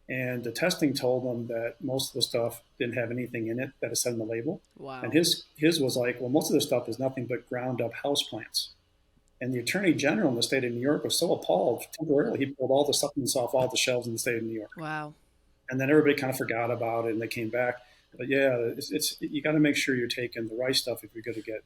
And the testing told them that most of the stuff didn't have anything in it that is said on the label. Wow. And his was like, well, most of the stuff is nothing but ground up houseplants. And the Attorney General in the state of New York was so appalled temporarily, he pulled all the supplements off all the shelves in the state of New York. Wow. And then everybody kind of forgot about it, and they came back. But it's you got to make sure you're taking the right stuff if you're going to get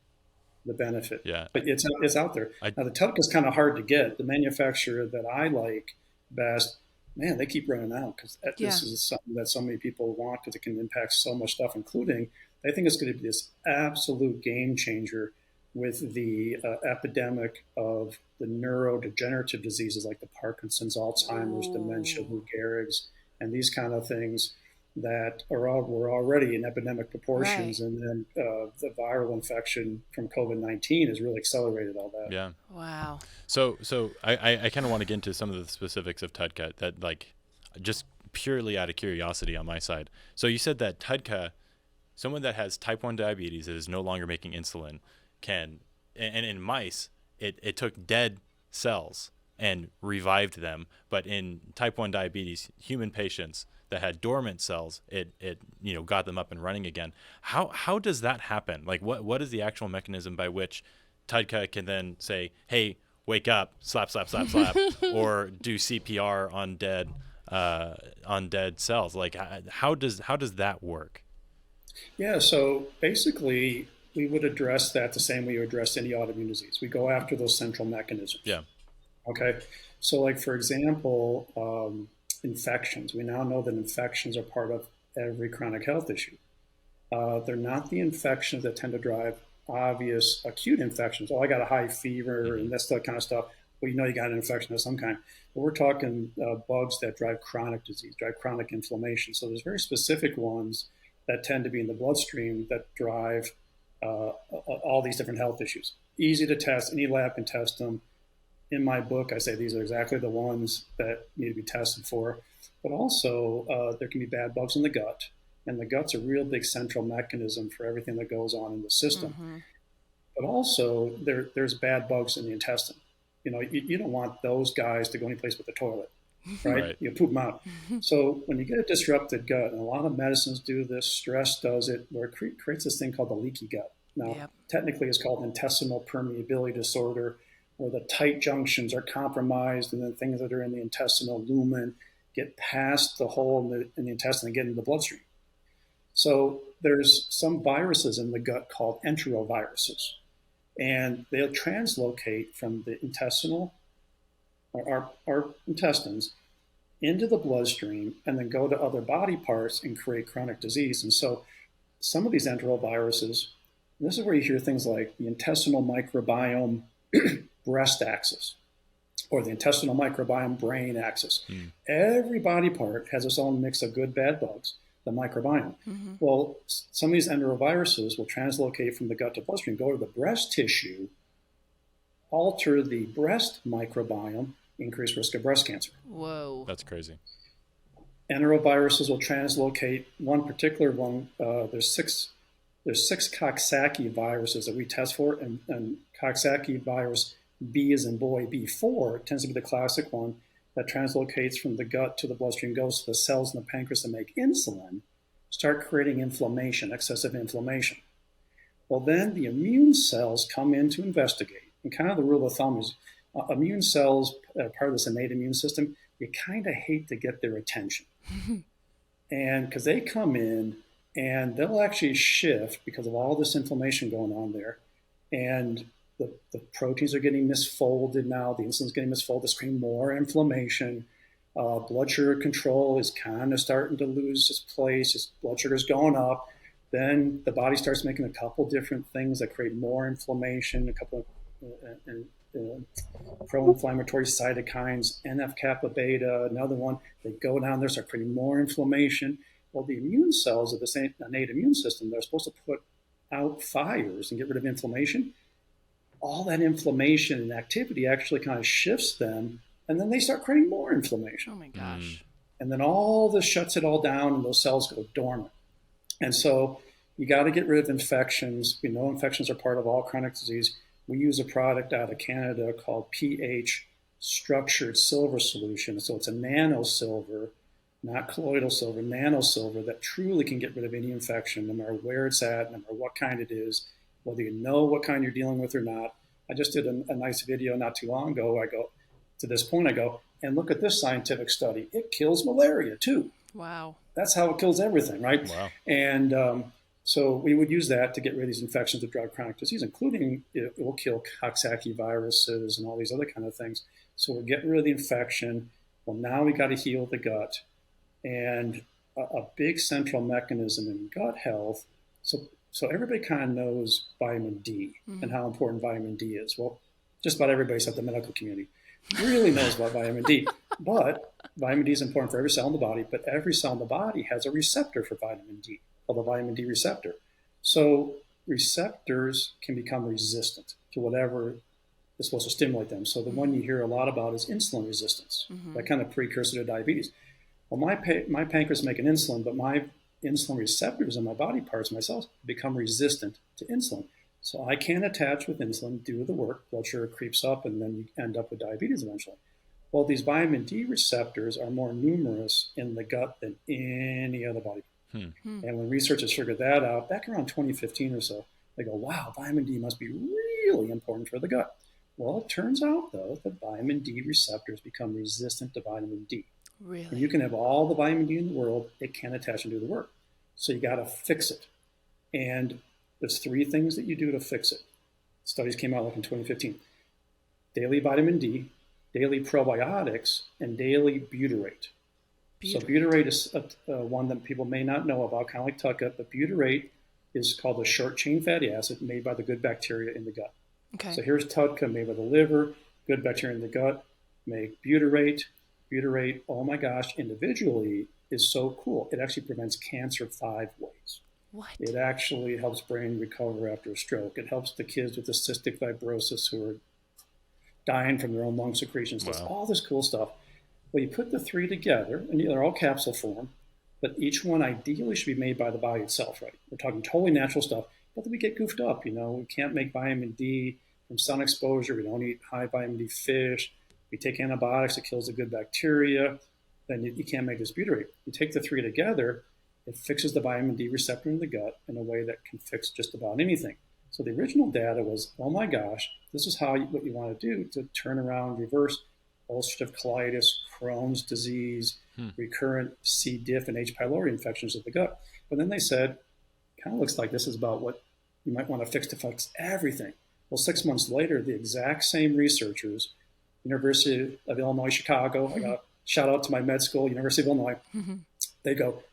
the benefit. Yeah. But it's out there. Now, the Tudca is kind of hard to get. The manufacturer that I like best, man, they keep running out because this is something that so many people want because it can impact so much stuff, including they think it's going to be this absolute game changer with the epidemic of the neurodegenerative diseases like the Parkinson's, Alzheimer's, dementia, Lou Gehrig's, and these kind of things that were already in epidemic proportions. Right. And then the viral infection from COVID-19 has really accelerated all that. Yeah. Wow. So I kind of want to get into some of the specifics of Tudca that just purely out of curiosity on my side. So you said that Tudca, someone that has type 1 diabetes that is no longer making insulin can, and in mice, it took dead cells and revived them. But in type 1 diabetes, human patients that had dormant cells, it got them up and running again. How does that happen? Like what is the actual mechanism by which Tudca can then say, hey, wake up, slap, slap, slap, slap, or do CPR on dead cells? Like how does that work? Yeah, so basically we would address that the same way you address any autoimmune disease. We go after those central mechanisms. Yeah. Okay. So like, for example, infections. We now know that infections are part of every chronic health issue. They're not the infections that tend to drive obvious acute infections. Oh, I got a high fever and that's that kind of stuff. Well, you got an infection of some kind. But we're talking bugs that drive chronic disease, drive chronic inflammation. So there's very specific ones that tend to be in the bloodstream that drive all these different health issues. Easy to test. Any lab can test them. In my book, I say these are exactly the ones that need to be tested for. But also, there can be bad bugs in the gut. And the gut's a real big central mechanism for everything that goes on in the system. Mm-hmm. But also, there's bad bugs in the intestine. You don't want those guys to go any place but the toilet, right? You poop them out. So when you get a disrupted gut, and a lot of medicines do this, stress does it, where it creates this thing called the leaky gut. Now, technically it's called intestinal permeability disorder. where the tight junctions are compromised, and then things that are in the intestinal lumen get past the hole in the intestine and get into the bloodstream. So there's some viruses in the gut called enteroviruses, and they'll translocate from the intestinal, our intestines, into the bloodstream and then go to other body parts and create chronic disease. And so some of these enteroviruses, this is where you hear things like the intestinal microbiome breast axis or the intestinal microbiome brain axis. Every body part has its own mix of good, bad bugs, the microbiome. Well, some of these enteroviruses will translocate from the gut to bloodstream, go to the breast tissue, alter the breast microbiome, increase risk of breast cancer. Whoa. That's crazy. Enteroviruses will translocate. One particular one, there's six Coxsackie viruses that we test for, and Coxsackie virus B as in boy, B4 tends to be the classic one that translocates from the gut to the bloodstream, goes to the cells in the pancreas that make insulin, start creating inflammation, excessive inflammation. Well, then the immune cells come in to investigate. And kind of the rule of thumb is immune cells, part of this innate immune system, you kind of hate to get their attention. And because they come in and they'll actually shift because of all this inflammation going on there. And the proteins are getting misfolded now. The insulin's getting misfolded. It's creating more inflammation. Blood sugar control is kind of starting to lose its place. Its blood sugar's going up. Then the body starts making a couple different things that create more inflammation, a couple of pro-inflammatory cytokines, NF-kappa beta, another one. They go down there, start creating more inflammation. Well, the immune cells of this innate immune system, they're supposed to put out fires and get rid of inflammation. All that inflammation and activity actually kind of shifts them, and then they start creating more inflammation. Oh my gosh. And then all this shuts it all down, and those cells go dormant. And so you got to get rid of infections. We know infections are part of all chronic disease. We use a product out of Canada called pH structured silver solution. So it's a nano silver, not colloidal silver, nano silver that truly can get rid of any infection, no matter where it's at, no matter what kind it is, whether you know what kind you're dealing with or not. I just did a nice video not too long ago. I go, to this point, I go, and look at this scientific study. It kills malaria too. Wow. That's how it kills everything, right? Wow. And so we would use that to get rid of these infections that drive chronic disease, including it will kill Coxsackie viruses and all these other kind of things. So we're getting rid of the infection. Well, now we got to heal the gut. And a big central mechanism in gut health. So everybody kind of knows vitamin D and how important vitamin D is. Well, just about everybody except the medical community really knows about vitamin D. But vitamin D is important for every cell in the body, but every cell in the body has a receptor for vitamin D, called the vitamin D receptor. So receptors can become resistant to whatever is supposed to stimulate them. So the one you hear a lot about is insulin resistance, that kind of precursor to diabetes. Well, my pancreas is making insulin, but my insulin receptors in my body parts, my cells, become resistant to insulin. So I can't attach with insulin, do the work, blood sugar creeps up, and then you end up with diabetes eventually. Well, these vitamin D receptors are more numerous in the gut than any other body. And when researchers figured that out, back around 2015 or so, they go, wow, vitamin D must be really important for the gut. Well, it turns out, though, that vitamin D receptors become resistant to vitamin D. Really? And you can have all the vitamin D in the world, it can't attach and do the work. So you got to fix it. And there's 3 things that you do to fix it. Studies came out like in 2015. Daily vitamin D, daily probiotics, and daily butyrate. So butyrate is one that people may not know about, kind of like Tudca, but butyrate is called a short-chain fatty acid made by the good bacteria in the gut. Okay. So here's Tudca made by the liver, good bacteria in the gut, make butyrate. Butyrate, oh my gosh, individually is so cool. It actually prevents cancer 5 ways. What? It actually helps brain recover after a stroke. It helps the kids with the cystic fibrosis who are dying from their own lung secretions. Wow. There's all this cool stuff. Well, you put the 3 together, and they're all capsule form, but each one ideally should be made by the body itself, right? We're talking totally natural stuff, but then we get goofed up, We can't make vitamin D from sun exposure. We don't eat high vitamin D fish. We take antibiotics, it kills the good bacteria. Then you can't make this butyrate. You take the 3 together, it fixes the vitamin D receptor in the gut in a way that can fix just about anything. So the original data was, oh my gosh, this is what you want to do to turn around, reverse ulcerative colitis, Crohn's disease, recurrent C. diff, and H. pylori infections of the gut. But then they said, kind of looks like this is about what you might want to fix everything. Well, 6 months later, the exact same researchers, University of Illinois, Chicago, I got a shout out to my med school, University of Illinois, they go,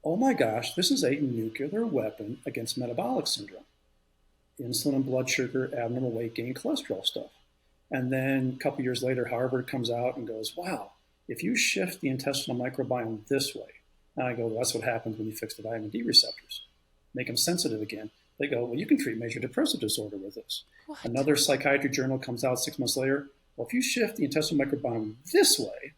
oh my gosh, this is a nuclear weapon against metabolic syndrome. Insulin and blood sugar, abnormal weight gain, cholesterol stuff. And then a couple years later, Harvard comes out and goes, wow, if you shift the intestinal microbiome this way, and I go, well, that's what happens when you fix the vitamin D receptors, make them sensitive again. They go, well, you can treat major depressive disorder with this. What? Another psychiatry journal comes out 6 months later. Well, if you shift the intestinal microbiome this way,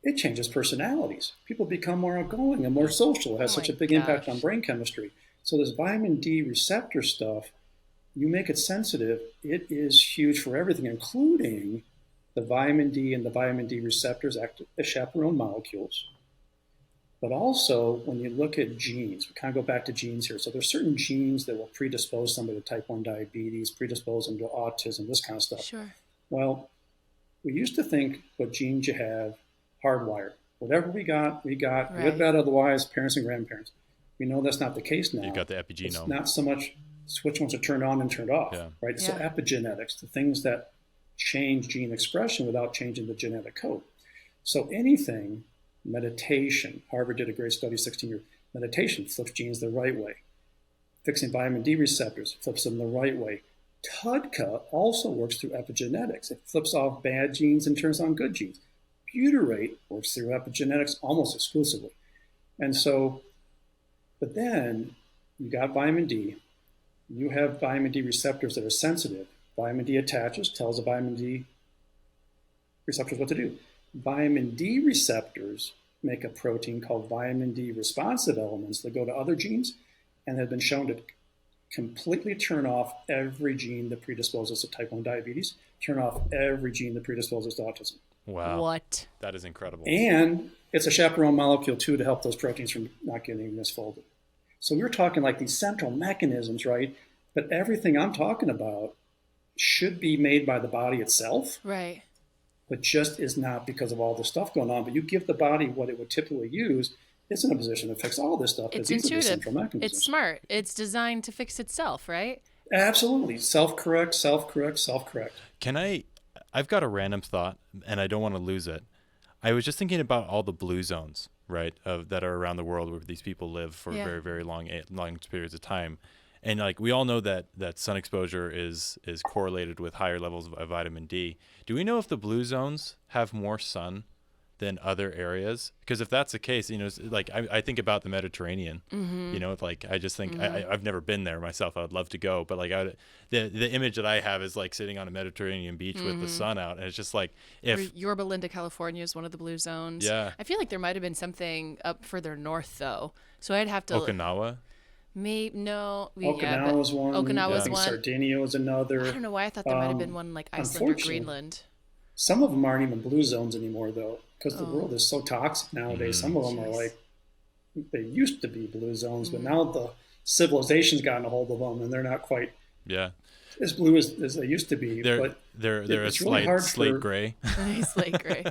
it changes personalities. People become more outgoing and more social. It has such a big impact on brain chemistry. So this vitamin D receptor stuff, you make it sensitive, it is huge for everything, including the vitamin D and the vitamin D receptors act as chaperone molecules. But also, when you look at genes, we kind of go back to genes here. So there's certain genes that will predispose somebody to type 1 diabetes, predispose them to autism, this kind of stuff. Sure. Well, we used to think what genes you have, hardwired. Whatever we got, right. Good, bad, otherwise, parents and grandparents. We know that's not the case now. You've got the epigenome. It's not so much which ones are turned on and turned off, right? Yeah. So epigenetics, the things that change gene expression without changing the genetic code. So anything, meditation, Harvard did a great study, 16 years, meditation flips genes the right way. Fixing vitamin D receptors flips them the right way. Tudca also works through epigenetics. It flips off bad genes and turns on good genes. Butyrate works through epigenetics almost exclusively. And so, but then you got vitamin D. You have vitamin D receptors that are sensitive. Vitamin D attaches, tells the vitamin D receptors what to do. Vitamin D receptors make a protein called vitamin D responsive elements that go to other genes and have been shown to completely turn off every gene that predisposes to type 1 diabetes, turn off every gene that predisposes to autism. Wow. What? That is incredible. And it's a chaperone molecule, too, to help those proteins from not getting misfolded. So we're talking like these central mechanisms, right? But everything I'm talking about should be made by the body itself. Right. But just is not because of all the stuff going on. But you give the body what it would typically use, it's in a position to fix all this stuff. It's intuitive. It's smart. It's designed to fix itself, right? Absolutely. Self-correct. I've got a random thought, and I don't want to lose it. I was just thinking about all the blue zones, right, that are around the world where these people live for very, very long periods of time. And like we all know that sun exposure is correlated with higher levels of vitamin D. Do we know if the blue zones have more sun than other areas? Because if that's the case, like I think about the Mediterranean. Like I just think I've never been there myself. I'd love to go, but like the image that I have is like sitting on a Mediterranean beach with the sun out, and it's just like if Yorba Linda, California is one of the blue zones. Yeah, I feel like there might have been something up further north though, so I'd have to Okinawa. Okinawa was one. Okinawa's one. Sardinia was another. I don't know why I thought there might have been one like Iceland or Greenland. Some of them aren't even blue zones anymore, though, because the world is so toxic nowadays. Some of them are like, they used to be blue zones, but now the civilization's gotten a hold of them, and they're not quite as blue as they used to be. They're a slate gray. Slate gray.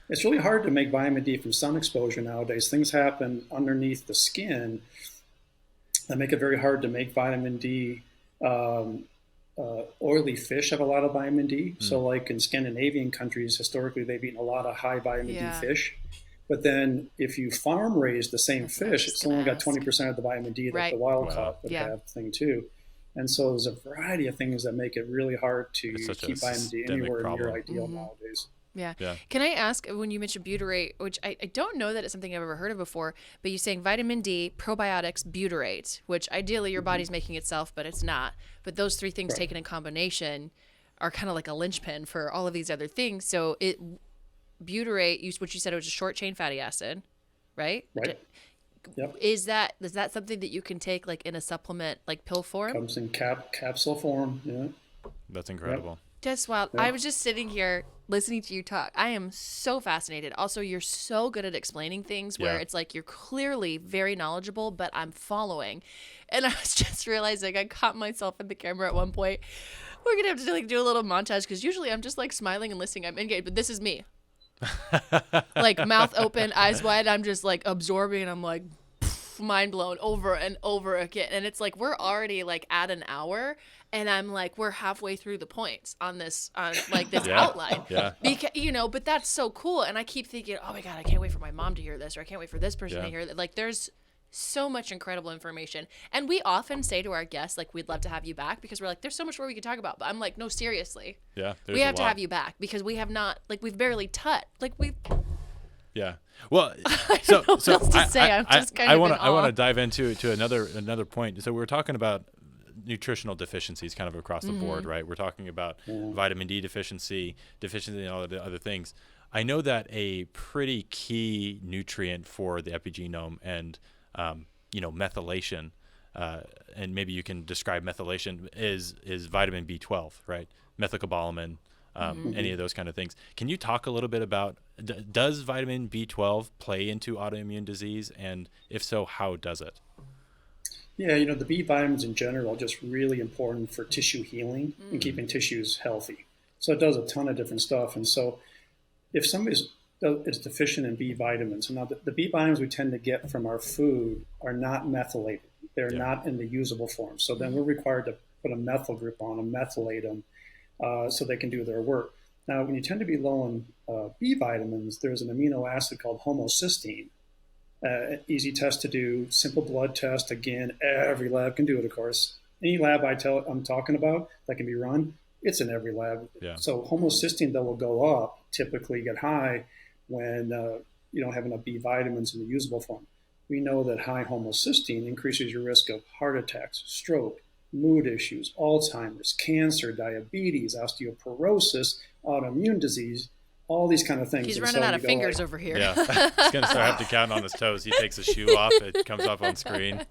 It's really hard to make vitamin D from sun exposure nowadays. Things happen underneath the skin that make it very hard to make vitamin D. Oily fish have a lot of vitamin D. So like in Scandinavian countries, historically, they've eaten a lot of high vitamin D fish. But then if you farm raise the same fish, it's only got 20% of the vitamin D that the wild caught would have thing too. And so there's a variety of things that make it really hard to keep vitamin D anywhere near ideal nowadays. Yeah. Can I ask, when you mentioned butyrate, which I don't know that it's something I've ever heard of before, but you're saying vitamin D, probiotics, butyrate, which ideally your body's making itself, but it's not. But those three things taken in combination are kind of like a linchpin for all of these other things. So butyrate, what you said, it was a short chain fatty acid, right? Right. Yep. Is that something that you can take like in a supplement, like pill form? Comes in capsule form. Yeah. That's incredible. Just wild. Yeah. I was just sitting here listening to you talk. I am so fascinated. Also, you're so good at explaining things where it's like you're clearly very knowledgeable, but I'm following. And I was just realizing I caught myself in the camera at one point. We're going to have to like do a little montage because usually I'm just like smiling and listening. I'm engaged, but this is me. Like mouth open, eyes wide. I'm just like absorbing and I'm like mind blown over and over again. And it's like we're already like at an hour. And I'm like, we're halfway through the points on this, outline. Yeah. Because, but that's so cool. And I keep thinking, oh my God, I can't wait for my mom to hear this, or I can't wait for this person to hear that. Like, there's so much incredible information. And we often say to our guests, like, we'd love to have you back because we're like, there's so much more we could talk about. But I'm like, no, seriously. Yeah. We have to have you back because we have not, like, we've barely touched, like, we've. Yeah. Well, I want to dive into another point. So we're talking about nutritional deficiencies kind of across the board, right? We're talking about vitamin D deficiency and all the other things. I know that a pretty key nutrient for the epigenome and, methylation, and maybe you can describe methylation is vitamin B12, right? Methylcobalamin, any of those kind of things. Can you talk a little bit about, does vitamin B12 play into autoimmune disease? And if so, how does it? Yeah, the B vitamins in general are just really important for tissue healing and keeping tissues healthy. So it does a ton of different stuff. And so if somebody is deficient in B vitamins, now the B vitamins we tend to get from our food are not methylated. They're not in the usable form. So then we're required to put a methyl group on them, methylate them, so they can do their work. Now, when you tend to be low in B vitamins, there's an amino acid called homocysteine. Easy test to do, simple blood test. Again, every lab can do it, of course. Any lab I'm talking about that can be run, it's in every lab. Yeah. So homocysteine, though, will go up, typically get high when you don't have enough B vitamins in the usable form. We know that high homocysteine increases your risk of heart attacks, stroke, mood issues, Alzheimer's, cancer, diabetes, osteoporosis, autoimmune disease, all these kind of things. He's running out of fingers over here. Yeah, he's going to start having to count on his toes. He takes his shoe off. It comes up on screen.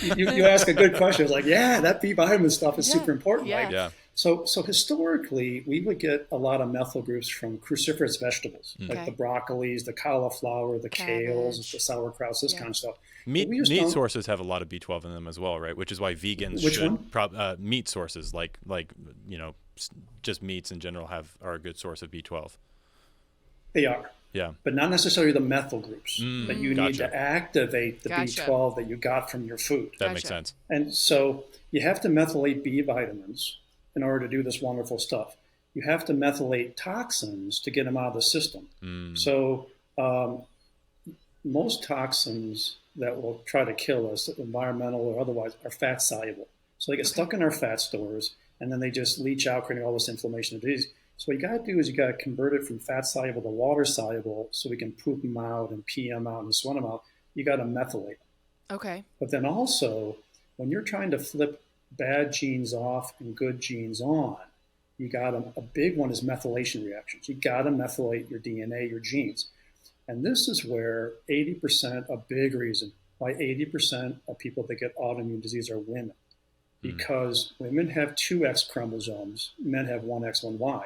You ask a good question. It's like, that B vitamin stuff is super important. Yeah. Right? Yeah. So historically, we would get a lot of methyl groups from cruciferous vegetables, like the broccolis, the cauliflower, the kales, the sauerkrauts, this kind of stuff. Meat sources have a lot of B12 in them as well, right? Which is why vegans meat sources like just meats in general are a good source of B12. They are. Yeah. But not necessarily the methyl groups that you need to activate the B12 that you got from your food. That makes sense. And so you have to methylate B vitamins in order to do this wonderful stuff. You have to methylate toxins to get them out of the system. So most toxins that will try to kill us, environmental or otherwise, are fat soluble. So they get stuck in our fat stores and then they just leach out, creating all this inflammation and disease. So what you got to do is you got to convert it from fat soluble to water soluble so we can poop them out and pee them out and sweat them out. You got to methylate them. Okay. But then also, when you're trying to flip bad genes off and good genes on, you got a big one is methylation reactions. You got to methylate your DNA, your genes. And this is where 80%, a big reason why 80% of people that get autoimmune disease are women. Because women have 2 X chromosomes, men have 1 X, 1 Y.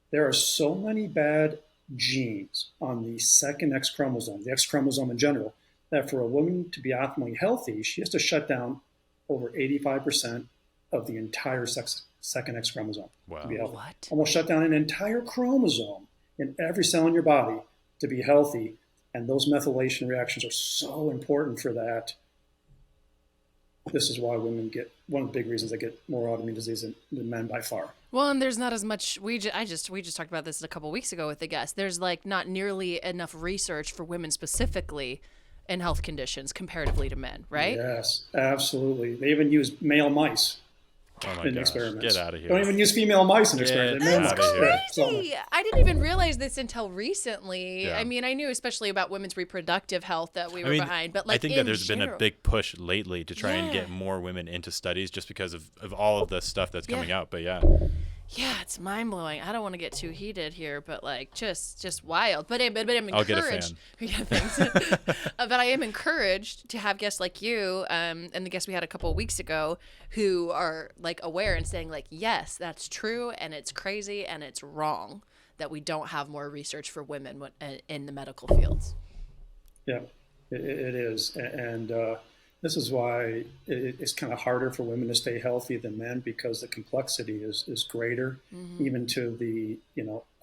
There are so many bad genes on the second X chromosome, the X chromosome in general, that for a woman to be optimally healthy, she has to shut down over 85% of the entire second X chromosome. Wow. To be healthy. What? Almost shut down an entire chromosome in every cell in your body to be healthy. And those methylation reactions are so important for that. This is why women get, one of the big reasons they get more autoimmune disease than men by far. Well, and there's not as much, we just talked about this a couple weeks ago with the guest. There's like not nearly enough research for women specifically in health conditions comparatively to men, right? Yes, absolutely. They even use male mice in experiments. Get out of here. Don't even use female mice in experiments. That's crazy. I didn't even realize this until recently. Yeah. I mean, I knew especially about women's reproductive health that we were behind, but like I think that there's been a big push lately to try and get more women into studies just because of all of the stuff that's coming out. But Yeah, it's mind blowing. I don't want to get too heated here, but like just wild. But I'm encouraged. I'll get a fan. Yeah, thanks. But I am encouraged to have guests like you, and the guests we had a couple of weeks ago, who are like aware and saying like, yes, that's true, and it's crazy, and it's wrong that we don't have more research for women in the medical fields. Yeah, it is, and this is why it's kind of harder for women to stay healthy than men, because the complexity is greater, even to the,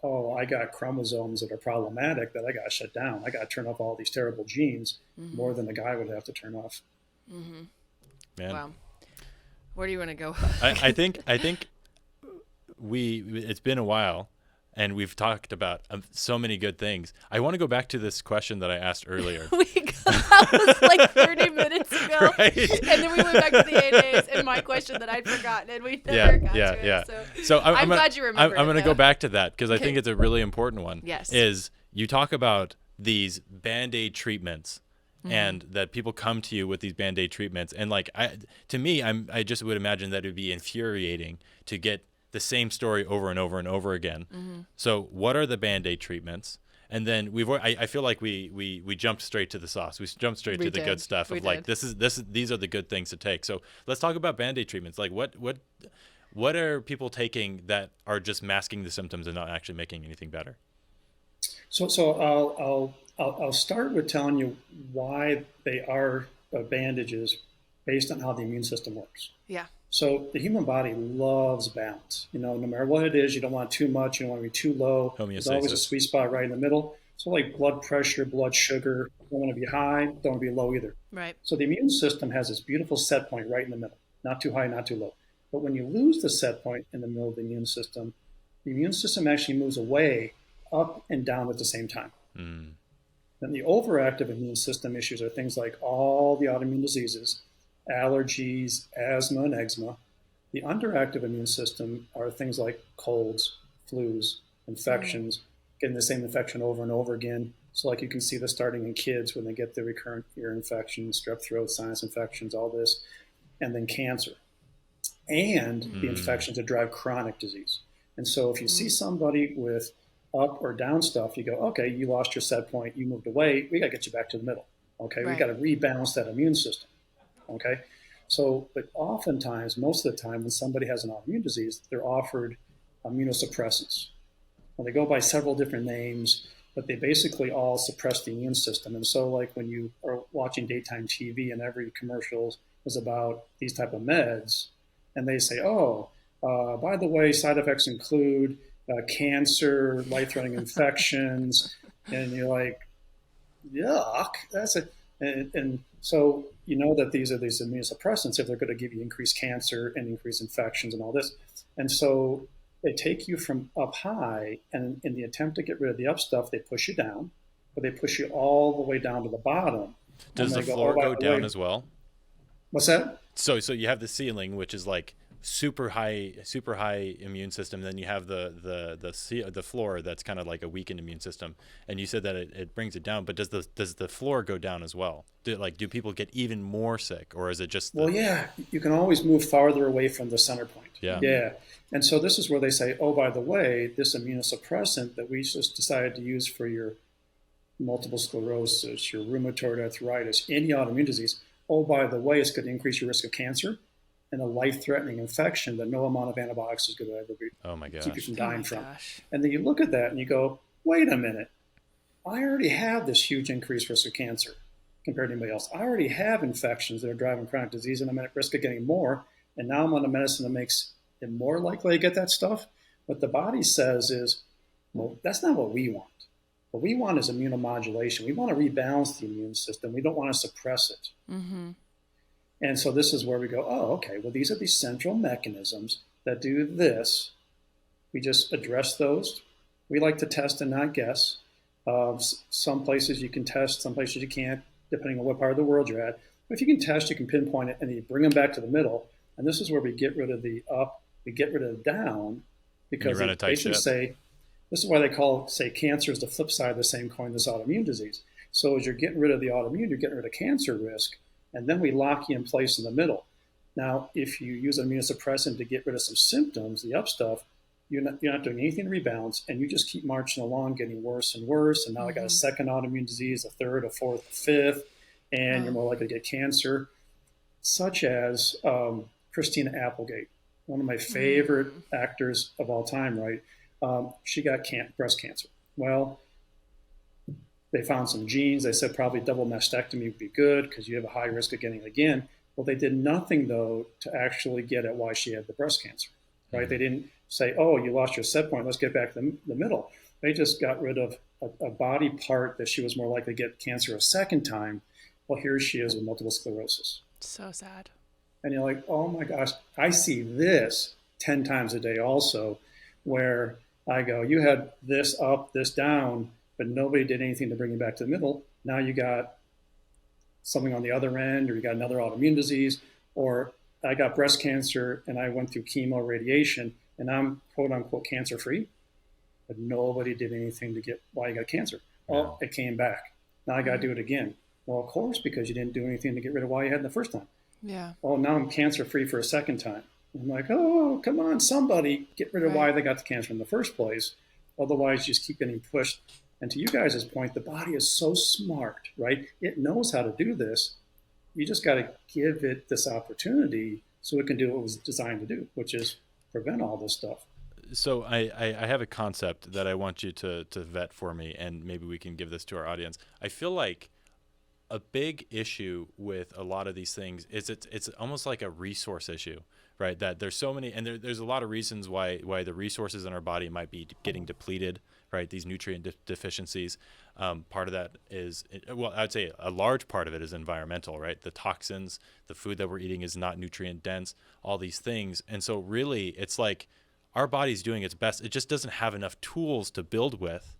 oh, I got chromosomes that are problematic that I got to shut down. I got to turn off all these terrible genes more than the guy would have to turn off. Man. Wow. Where do you want to go? I think it's been a while. And we've talked about so many good things. I want to go back to this question that I asked earlier. That was like 30 minutes ago. Right? And then we went back to the ANAs and my question that I'd forgotten, and we never got to it. So I'm glad you remembered I'm going to go back to that, because I think it's a really important one. Yes. Is you talk about these Band-Aid treatments, and that people come to you with these Band-Aid treatments. And like, to me, I just would imagine that it would be infuriating to get the same story over and over and over again. So what are the Band-Aid treatments? And then I feel like we jumped straight to the sauce. We jumped straight to the good stuff of like, these are the good things to take. So let's talk about Band-Aid treatments. Like what are people taking that are just masking the symptoms and not actually making anything better? So I'll start with telling you why they are bandages based on how the immune system works. Yeah. So the human body loves balance. No matter what it is, you don't want too much, you don't want to be too low. There's always a sweet spot right in the middle. So like blood pressure, blood sugar, don't want to be high, don't want to be low either. Right. So the immune system has this beautiful set point right in the middle, not too high, not too low. But when you lose the set point in the middle of the immune system actually moves away, up and down at the same time. Then the overactive immune system issues are things like all the autoimmune diseases, allergies, asthma, and eczema. The underactive immune system are things like colds, flus, infections, getting the same infection over and over again. So like you can see this starting in kids when they get the recurrent ear infections, strep throat, sinus infections, all this, and then cancer. And the infections that drive chronic disease. And so if you see somebody with up or down stuff, you go, okay, you lost your set point, you moved away, we got to get you back to the middle. Okay, we got to rebalance that immune system. Okay, so but oftentimes, most of the time, when somebody has an autoimmune disease, they're offered immunosuppressants. Well, they go by several different names, but they basically all suppress the immune system. And so, like when you are watching daytime TV and every commercial is about these type of meds, and they say, oh, by the way, side effects include cancer, life-threatening infections, and you're like, yuck, that's it. And so you know that these are these immunosuppressants if they're going to give you increased cancer and increased infections and all this. And so they take you from up high, and in the attempt to get rid of the up stuff, they push you down, but they push you all the way down to the bottom. Does the floor go down as well? What's that? So you have the ceiling, which is like super high immune system. Then you have the floor that's kind of like a weakened immune system. And you said that it brings it down, but does the floor go down as well? Do people get even more sick, or is it just? Well, yeah, you can always move farther away from the center point. Yeah. And so this is where they say, oh, by the way, this immunosuppressant that we just decided to use for your multiple sclerosis, your rheumatoid arthritis, any autoimmune disease, oh, by the way, it's going to increase your risk of cancer and a life-threatening infection that no amount of antibiotics is going to ever be keep you from dying from. And then you look at that and you go, wait a minute, I already have this huge increased risk of cancer compared to anybody else. I already have infections that are driving chronic disease, and I'm at risk of getting more. And now I'm on a medicine that makes it more likely to get that stuff. What the body says is, well, that's not what we want. What we want is immunomodulation. We want to rebalance the immune system. We don't want to suppress it. And so this is where we go, oh, okay, well, these are the central mechanisms that do this. We just address those. We like to test and not guess. Some places you can test, some places you can't, depending on what part of the world you're at. But if you can test, you can pinpoint it, and then you bring them back to the middle. And this is where we get rid of the up, we get rid of the down, because they basically say, this is why they say cancer is the flip side of the same coin as autoimmune disease. So as you're getting rid of the autoimmune, you're getting rid of cancer risk, and then we lock you in place in the middle. Now, if you use an immunosuppressant to get rid of some symptoms, the up stuff, you're not doing anything to rebalance, and you just keep marching along, getting worse and worse. And now I got a second autoimmune disease, a third, a fourth, a fifth, and you're more likely to get cancer, such as Christina Applegate, one of my favorite actors of all time, right? She got breast cancer. Well, they found some genes. They said probably double mastectomy would be good because you have a high risk of getting it again. Well, they did nothing, though, to actually get at why she had the breast cancer, right? They didn't say, oh, you lost your set point, let's get back to the middle. They just got rid of a body part that she was more likely to get cancer a second time. Well, here she is with multiple sclerosis. So sad. And you're like, oh my gosh, I see this 10 times a day also, where I go, you had this up, this down, but nobody did anything to bring you back to the middle. Now you got something on the other end, or you got another autoimmune disease, or I got breast cancer and I went through chemo, radiation, and I'm quote unquote cancer free, but nobody did anything to get why you got cancer. Oh, it came back. Now I got to do it again. Well, of course, because you didn't do anything to get rid of why you had it the first time. Yeah. Oh, now I'm cancer free for a second time. I'm like, oh, come on, somebody get rid of why they got the cancer in the first place. Otherwise, you just keep getting pushed. And to you guys' point, the body is so smart, right? It knows how to do this. You just got to give it this opportunity so it can do what it was designed to do, which is prevent all this stuff. So I have a concept that I want you to vet for me, and maybe we can give this to our audience. I feel like a big issue with a lot of these things is it's almost like a resource issue, right? That there's so many, and there's a lot of reasons why the resources in our body might be getting depleted, right? These nutrient deficiencies. Part of that is, well, I'd say a large part of it is environmental, right? The toxins, the food that we're eating is not nutrient dense, all these things. And so really it's like our body's doing its best. It just doesn't have enough tools to build with.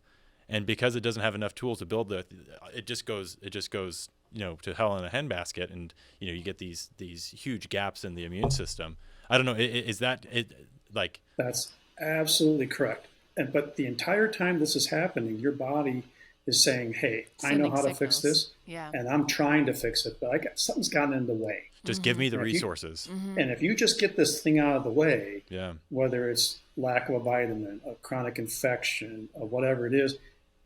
And because it doesn't have enough tools to build with, it just goes, to hell in a handbasket. And, you get these huge gaps in the immune system. I don't know. Is that it? Like, that's absolutely correct. But the entire time this is happening, your body is saying, hey, I know how to fix this. Yeah. And I'm trying to fix it, but something's gotten in the way. Just give me the resources. And if you just get this thing out of the way, yeah, whether it's lack of a vitamin, a chronic infection, or whatever it is,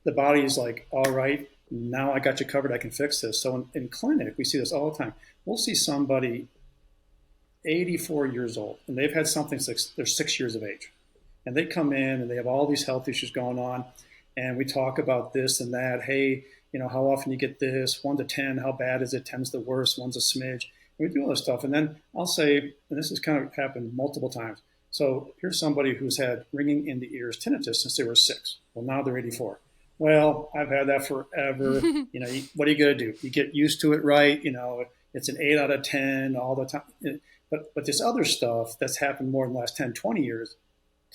the body is like, all right, now I got you covered. I can fix this. So in clinic, we see this all the time. We'll see somebody 84 years old, and they've had something since they're 6 years of age. And they come in and they have all these health issues going on. And we talk about this and that. Hey, how often you get this? 1 to 10, how bad is it? 10's the worst, 1's a smidge. And we do all this stuff. And then I'll say, and this has kind of happened multiple times. So here's somebody who's had ringing in the ears tinnitus since they were 6. Well, now they're 84. Well, I've had that forever. What are you going to do? You get used to it, right? It's an 8 out of 10 all the time. But this other stuff that's happened more in the last 10, 20 years,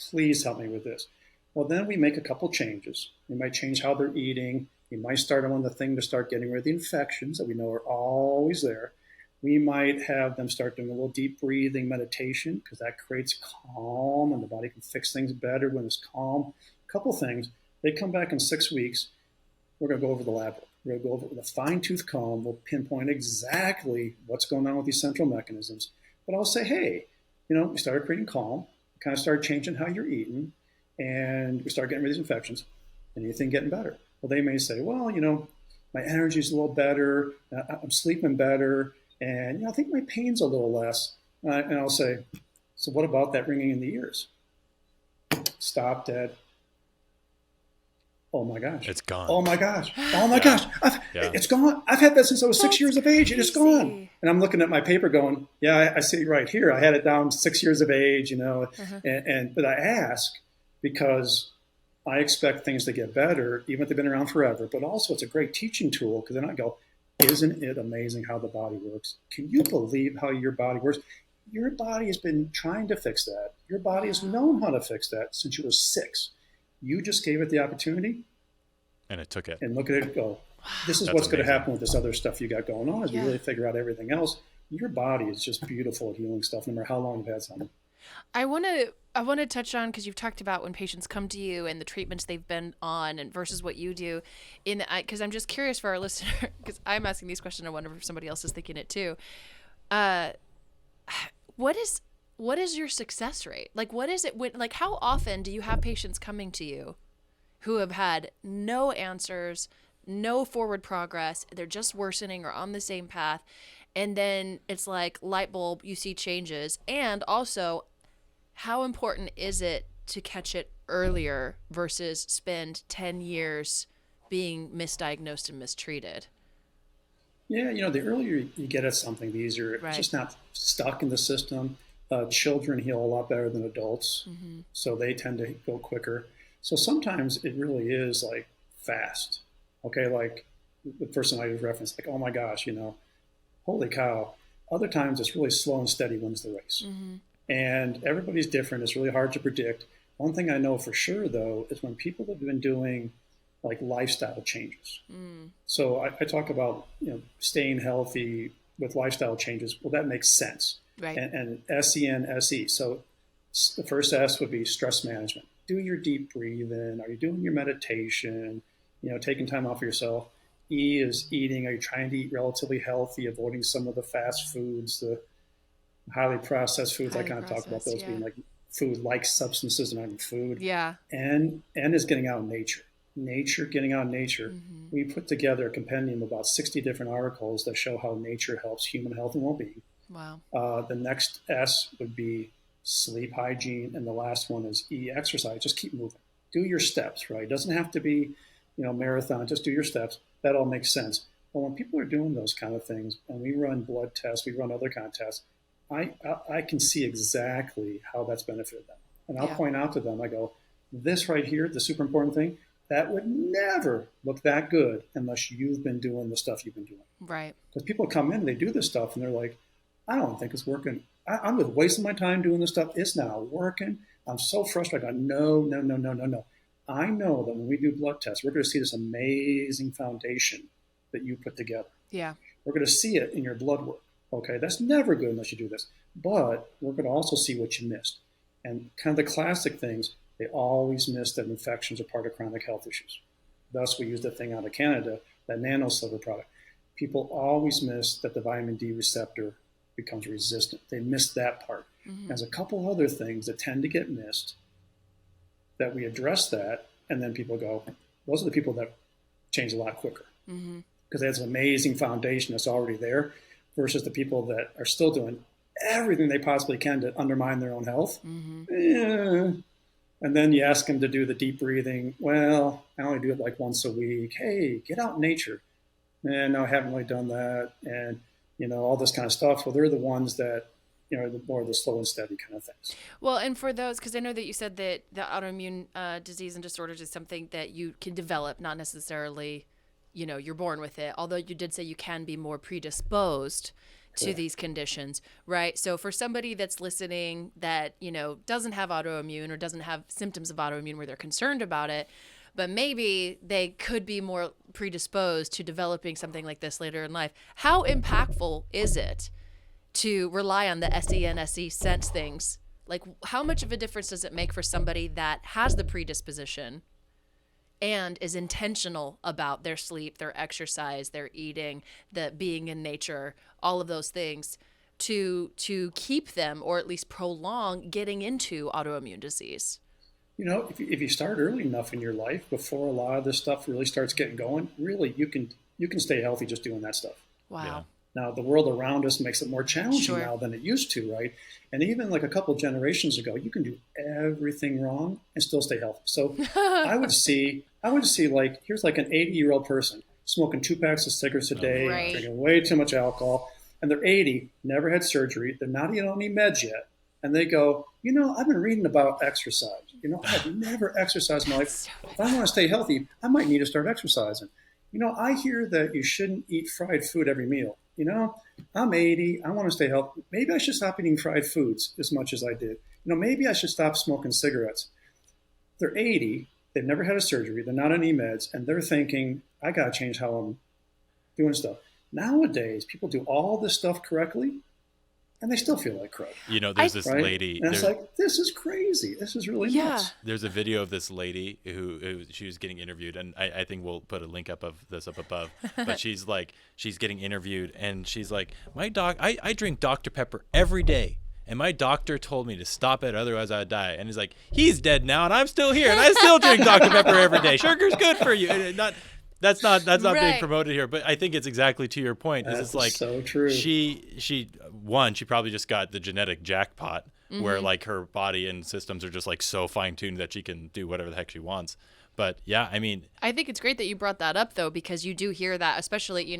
please help me with this. Well, then we make a couple changes. We might change how they're eating. We might start them on the thing to start getting rid of the infections that we know are always there. We might have them start doing a little deep breathing meditation because that creates calm and the body can fix things better when it's calm. A couple things. They come back in 6 weeks. We're going to go over the lab work. We're going to go over it with a fine-tooth comb. We'll pinpoint exactly what's going on with these central mechanisms. But I'll say, hey, we started creating calm. Kind of started changing how you're eating, and we start getting rid of these infections. Anything getting better? Well, they may say, well, my energy is a little better. I'm sleeping better. And, I think my pain's a little less. And I'll say, so what about that ringing in the ears? Stop, dead. Oh my gosh. It's gone. Oh my gosh. Oh my gosh. It's gone. I've had that since I was 6 years of age. It is gone. And I'm looking at my paper going, yeah, I see right here. I had it down 6 years of age, but I ask because I expect things to get better, even if they've been around forever. But also it's a great teaching tool because then I go, isn't it amazing how the body works? Can you believe how your body works? Your body has been trying to fix that. Your body has known how to fix that since you were 6. You just gave it the opportunity. And it took it. And look at it go. This is what's going to happen with this other stuff you got going on as we really figure out everything else. Your body is just beautiful at healing stuff, no matter how long you've had something. I want to touch on, because you've talked about when patients come to you and the treatments they've been on and versus what you do. Because I'm just curious for our listener, because I'm asking these questions. I wonder if somebody else is thinking it too. what is your success rate? Like, what is it? Like, how often do you have patients coming to you who have had no answers, no forward progress? They're just worsening or on the same path. And then it's like light bulb, you see changes. And also, how important is it to catch it earlier versus spend 10 years being misdiagnosed and mistreated? Yeah, the earlier you get at something, the easier. It's just not stuck in the system. Children heal a lot better than adults, so they tend to go quicker. So sometimes it really is like fast. Okay, like the person I just referenced, like, oh my gosh, holy cow. Other times it's really slow and steady wins the race. And everybody's different. It's really hard to predict. One thing I know for sure, though, is when people have been doing like lifestyle changes. So I talk about staying healthy with lifestyle changes. Well, that makes sense. Right. And SEN, SE. So the first S would be stress management. Do your deep breathing. Are you doing your meditation? Taking time off of yourself. E is eating. Are you trying to eat relatively healthy, avoiding some of the fast foods, the highly processed foods? I kind of talk about those being like food-like substances and not even food. Yeah. And is getting out in nature. Getting out in nature. We put together a compendium of about 60 different articles that show how nature helps human health and well-being. Wow. The next S would be sleep hygiene, and the last one is E, exercise. Just keep moving. Do your steps, right? It doesn't have to be, marathon. Just do your steps. That all makes sense. But when people are doing those kind of things, and we run blood tests, we run other kind of tests, I can see exactly how that's benefited them. And I'll point out to them, I go, this right here, the super important thing, that would never look that good unless you've been doing the stuff you've been doing. Right. Because people come in, they do this stuff, and they're like, I don't think it's working. I'm just wasting my time doing this stuff. It's not working. I'm so frustrated. I go, no. I know that when we do blood tests, we're going to see this amazing foundation that you put together. Yeah. We're going to see it in your blood work. Okay, that's never good unless you do this. But we're going to also see what you missed. And kind of the classic things, they always miss that infections are part of chronic health issues. Thus, we used a thing out of Canada, that nanosilver product. People always miss that the vitamin D receptor becomes resistant. They miss that part. There's a couple other things that tend to get missed that we address that, and then people go, those are the people that change a lot quicker. Because they have an amazing foundation that's already there versus the people that are still doing everything they possibly can to undermine their own health. And then you ask them to do the deep breathing. Well, I only do it like once a week. Hey, get out in nature. And no, I haven't really done that. And, all this kind of stuff. Well, they're the ones that, the more the slow and steady kind of things. Well, and for those, because I know that you said that the autoimmune disease and disorders is something that you can develop, not necessarily, you're born with it. Although you did say you can be more predisposed to these conditions, right? So for somebody that's listening that, doesn't have autoimmune or doesn't have symptoms of autoimmune where they're concerned about it, but maybe they could be more predisposed to developing something like this later in life. How impactful is it to rely on the SENSE sense things? Like, how much of a difference does it make for somebody that has the predisposition and is intentional about their sleep, their exercise, their eating, the being in nature, all of those things to keep them, or at least prolong getting into autoimmune disease? If you start early enough in your life, before a lot of this stuff really starts getting going, really you can stay healthy just doing that stuff. Wow. Yeah. Now, the world around us makes it more challenging now than it used to, right? And even like a couple of generations ago, you can do everything wrong and still stay healthy. So I would see like, here's like an 80-year-old person smoking 2 packs of cigarettes a day, drinking way too much alcohol, and they're 80, never had surgery, they're not even on any meds yet. And they go, I've been reading about exercise. I've never exercised in my life. If I want to stay healthy, I might need to start exercising. I hear that you shouldn't eat fried food every meal. I'm 80. I want to stay healthy. Maybe I should stop eating fried foods as much as I did. Maybe I should stop smoking cigarettes. They're 80. They've never had a surgery. They're not on any meds. And they're thinking, I got to change how I'm doing stuff. Nowadays, people do all this stuff correctly, and they still feel like crud. There's this lady. And it's like, this is crazy. This is really nuts. There's a video of this lady who she was getting interviewed, and I think we'll put a link up above. But she's getting interviewed, and she's like, I drink Dr. Pepper every day. and my doctor told me to stop it, otherwise I'd die. And he's like, he's dead now, and I'm still here, and I still drink Dr. Pepper every day. Sugar's good for you. And that's not right. Being promoted here, but I think it's exactly to your point. It's like so true. She probably just got the genetic jackpot, where like her body and systems are just like so fine tuned that she can do whatever the heck she wants. But yeah, I mean, I think it's great that you brought that up though, because you do hear that, especially,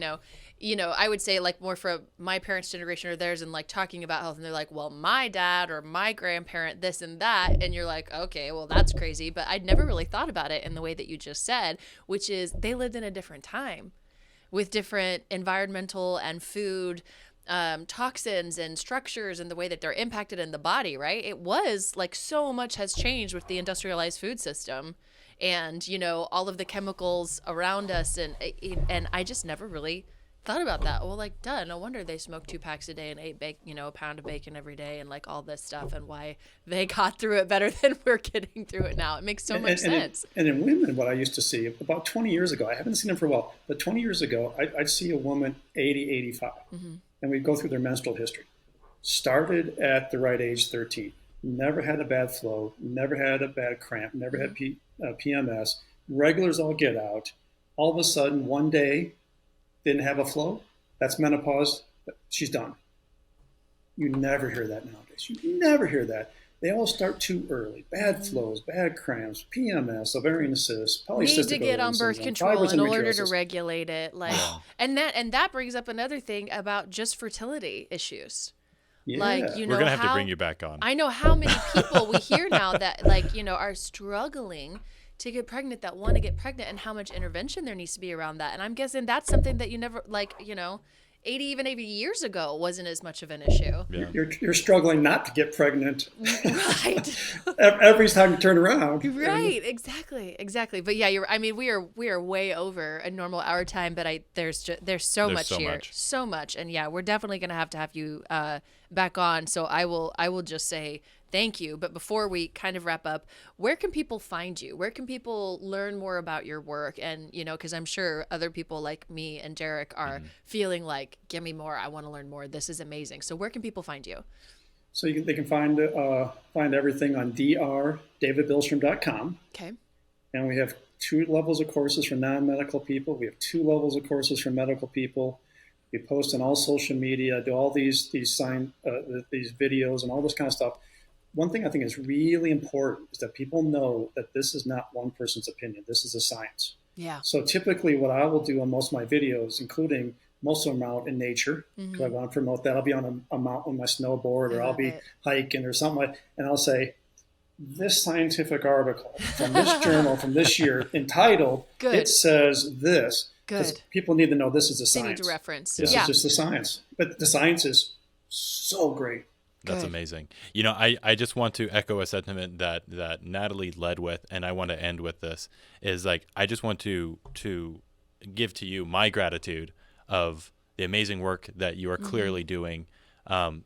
I would say like more from my parents' generation or theirs, and like talking about health, and they're like, well, my dad or my grandparent, this and that. And you're like, okay, well, that's crazy. But I'd never really thought about it in the way that you just said, which is they lived in a different time with different environmental and food toxins and structures and the way that they're impacted in the body, right? It was like so much has changed with the industrialized food system and, all of the chemicals around us. And I just never really thought about that. Well, like, duh, no wonder they smoked 2 packs a day and ate a pound of bacon every day and like all this stuff, and why they got through it better than we're getting through it now. It makes so much sense. And in women, what I used to see about 20 years ago, I haven't seen them for a while, but 20 years ago, I'd see a woman 80, 85. And we'd go through their menstrual history. Started at the right age, 13. Never had a bad flow, never had a bad cramp, never had PMS, regulars all get out. All of a sudden, one day, didn't have a flow. That's menopause. She's done. You never hear that nowadays. You never hear that. They all start too early. Bad flows, bad cramps, PMS, ovarian cysts, polycystic need to get on birth control in order to regulate it. And that brings up another thing about just fertility issues. Yeah. We're gonna have to bring you back on. I know how many people we hear now that are struggling to get pregnant, that want to get pregnant, and how much intervention there needs to be around that. And I'm guessing that's something that you never 80 years ago wasn't as much of an issue. Yeah. You're struggling not to get pregnant. Right. Every time you turn around. Right. Exactly. But yeah, we are way over a normal hour time, but there's so much here. So much. And yeah, we're definitely going to have you back on. So I will just say thank you. But before we kind of wrap up, where can people find you? Where can people learn more about your work? And, because I'm sure other people like me and Derek are feeling like, give me more. I want to learn more. This is amazing. So where can people find you? So they can find everything on drdavidbilstrom.com. Okay. And we have 2 levels of courses for non-medical people. We have 2 levels of courses for medical people. We post on all social media, do all these videos and all this kind of stuff. One thing I think is really important is that people know that this is not one person's opinion. This is a science. Yeah. So typically what I will do on most of my videos, including most of them out in nature, because I want to promote that. I'll be on a mountain with my snowboard, or I'll be hiking or something and I'll say, this scientific article from this journal from this year entitled, it says this. Good. People need to know this is a science. They need to reference. This is just the science. But the science is so great. That's amazing. I just want to echo a sentiment that Natalie led with, and I want to end with this, is like, I just want to give to you my gratitude of the amazing work that you are clearly doing. And,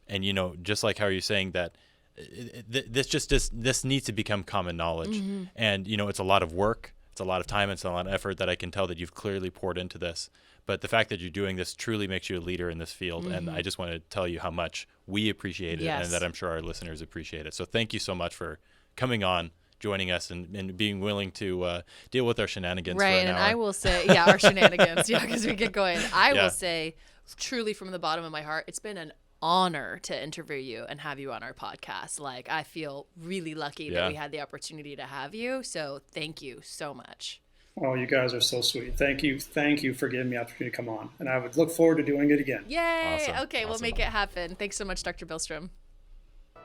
just like how you're saying that this needs to become common knowledge. And, it's a lot of work. It's a lot of time. It's a lot of effort that I can tell that you've clearly poured into this. But the fact that you're doing this truly makes you a leader in this field. And I just want to tell you how much we appreciate it, and that I'm sure our listeners appreciate it. So thank you so much for coming on, joining us, and being willing to deal with our shenanigans for an hour. Right, and I will say, our shenanigans, because we get going. I will say, truly from the bottom of my heart, it's been an honor to interview you and have you on our podcast. Like, I feel really lucky that we had the opportunity to have you. So thank you so much. Oh, you guys are so sweet. Thank you for giving me the opportunity to come on. And I would look forward to doing it again. Yay. Awesome. Okay, we'll make it happen. Thanks so much, Dr. Bilstrom.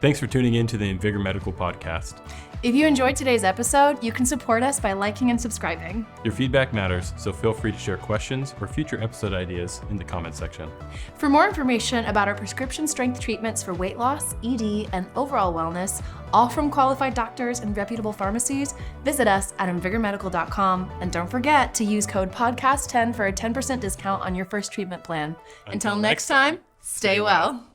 Thanks for tuning in to the Invigor Medical Podcast. If you enjoyed today's episode, you can support us by liking and subscribing. Your feedback matters, so feel free to share questions or future episode ideas in the comment section. For more information about our prescription strength treatments for weight loss, ED, and overall wellness, all from qualified doctors and reputable pharmacies, visit us at invigormedical.com. And don't forget to use code PODCAST10 for a 10% discount on your first treatment plan. Until next time, stay well.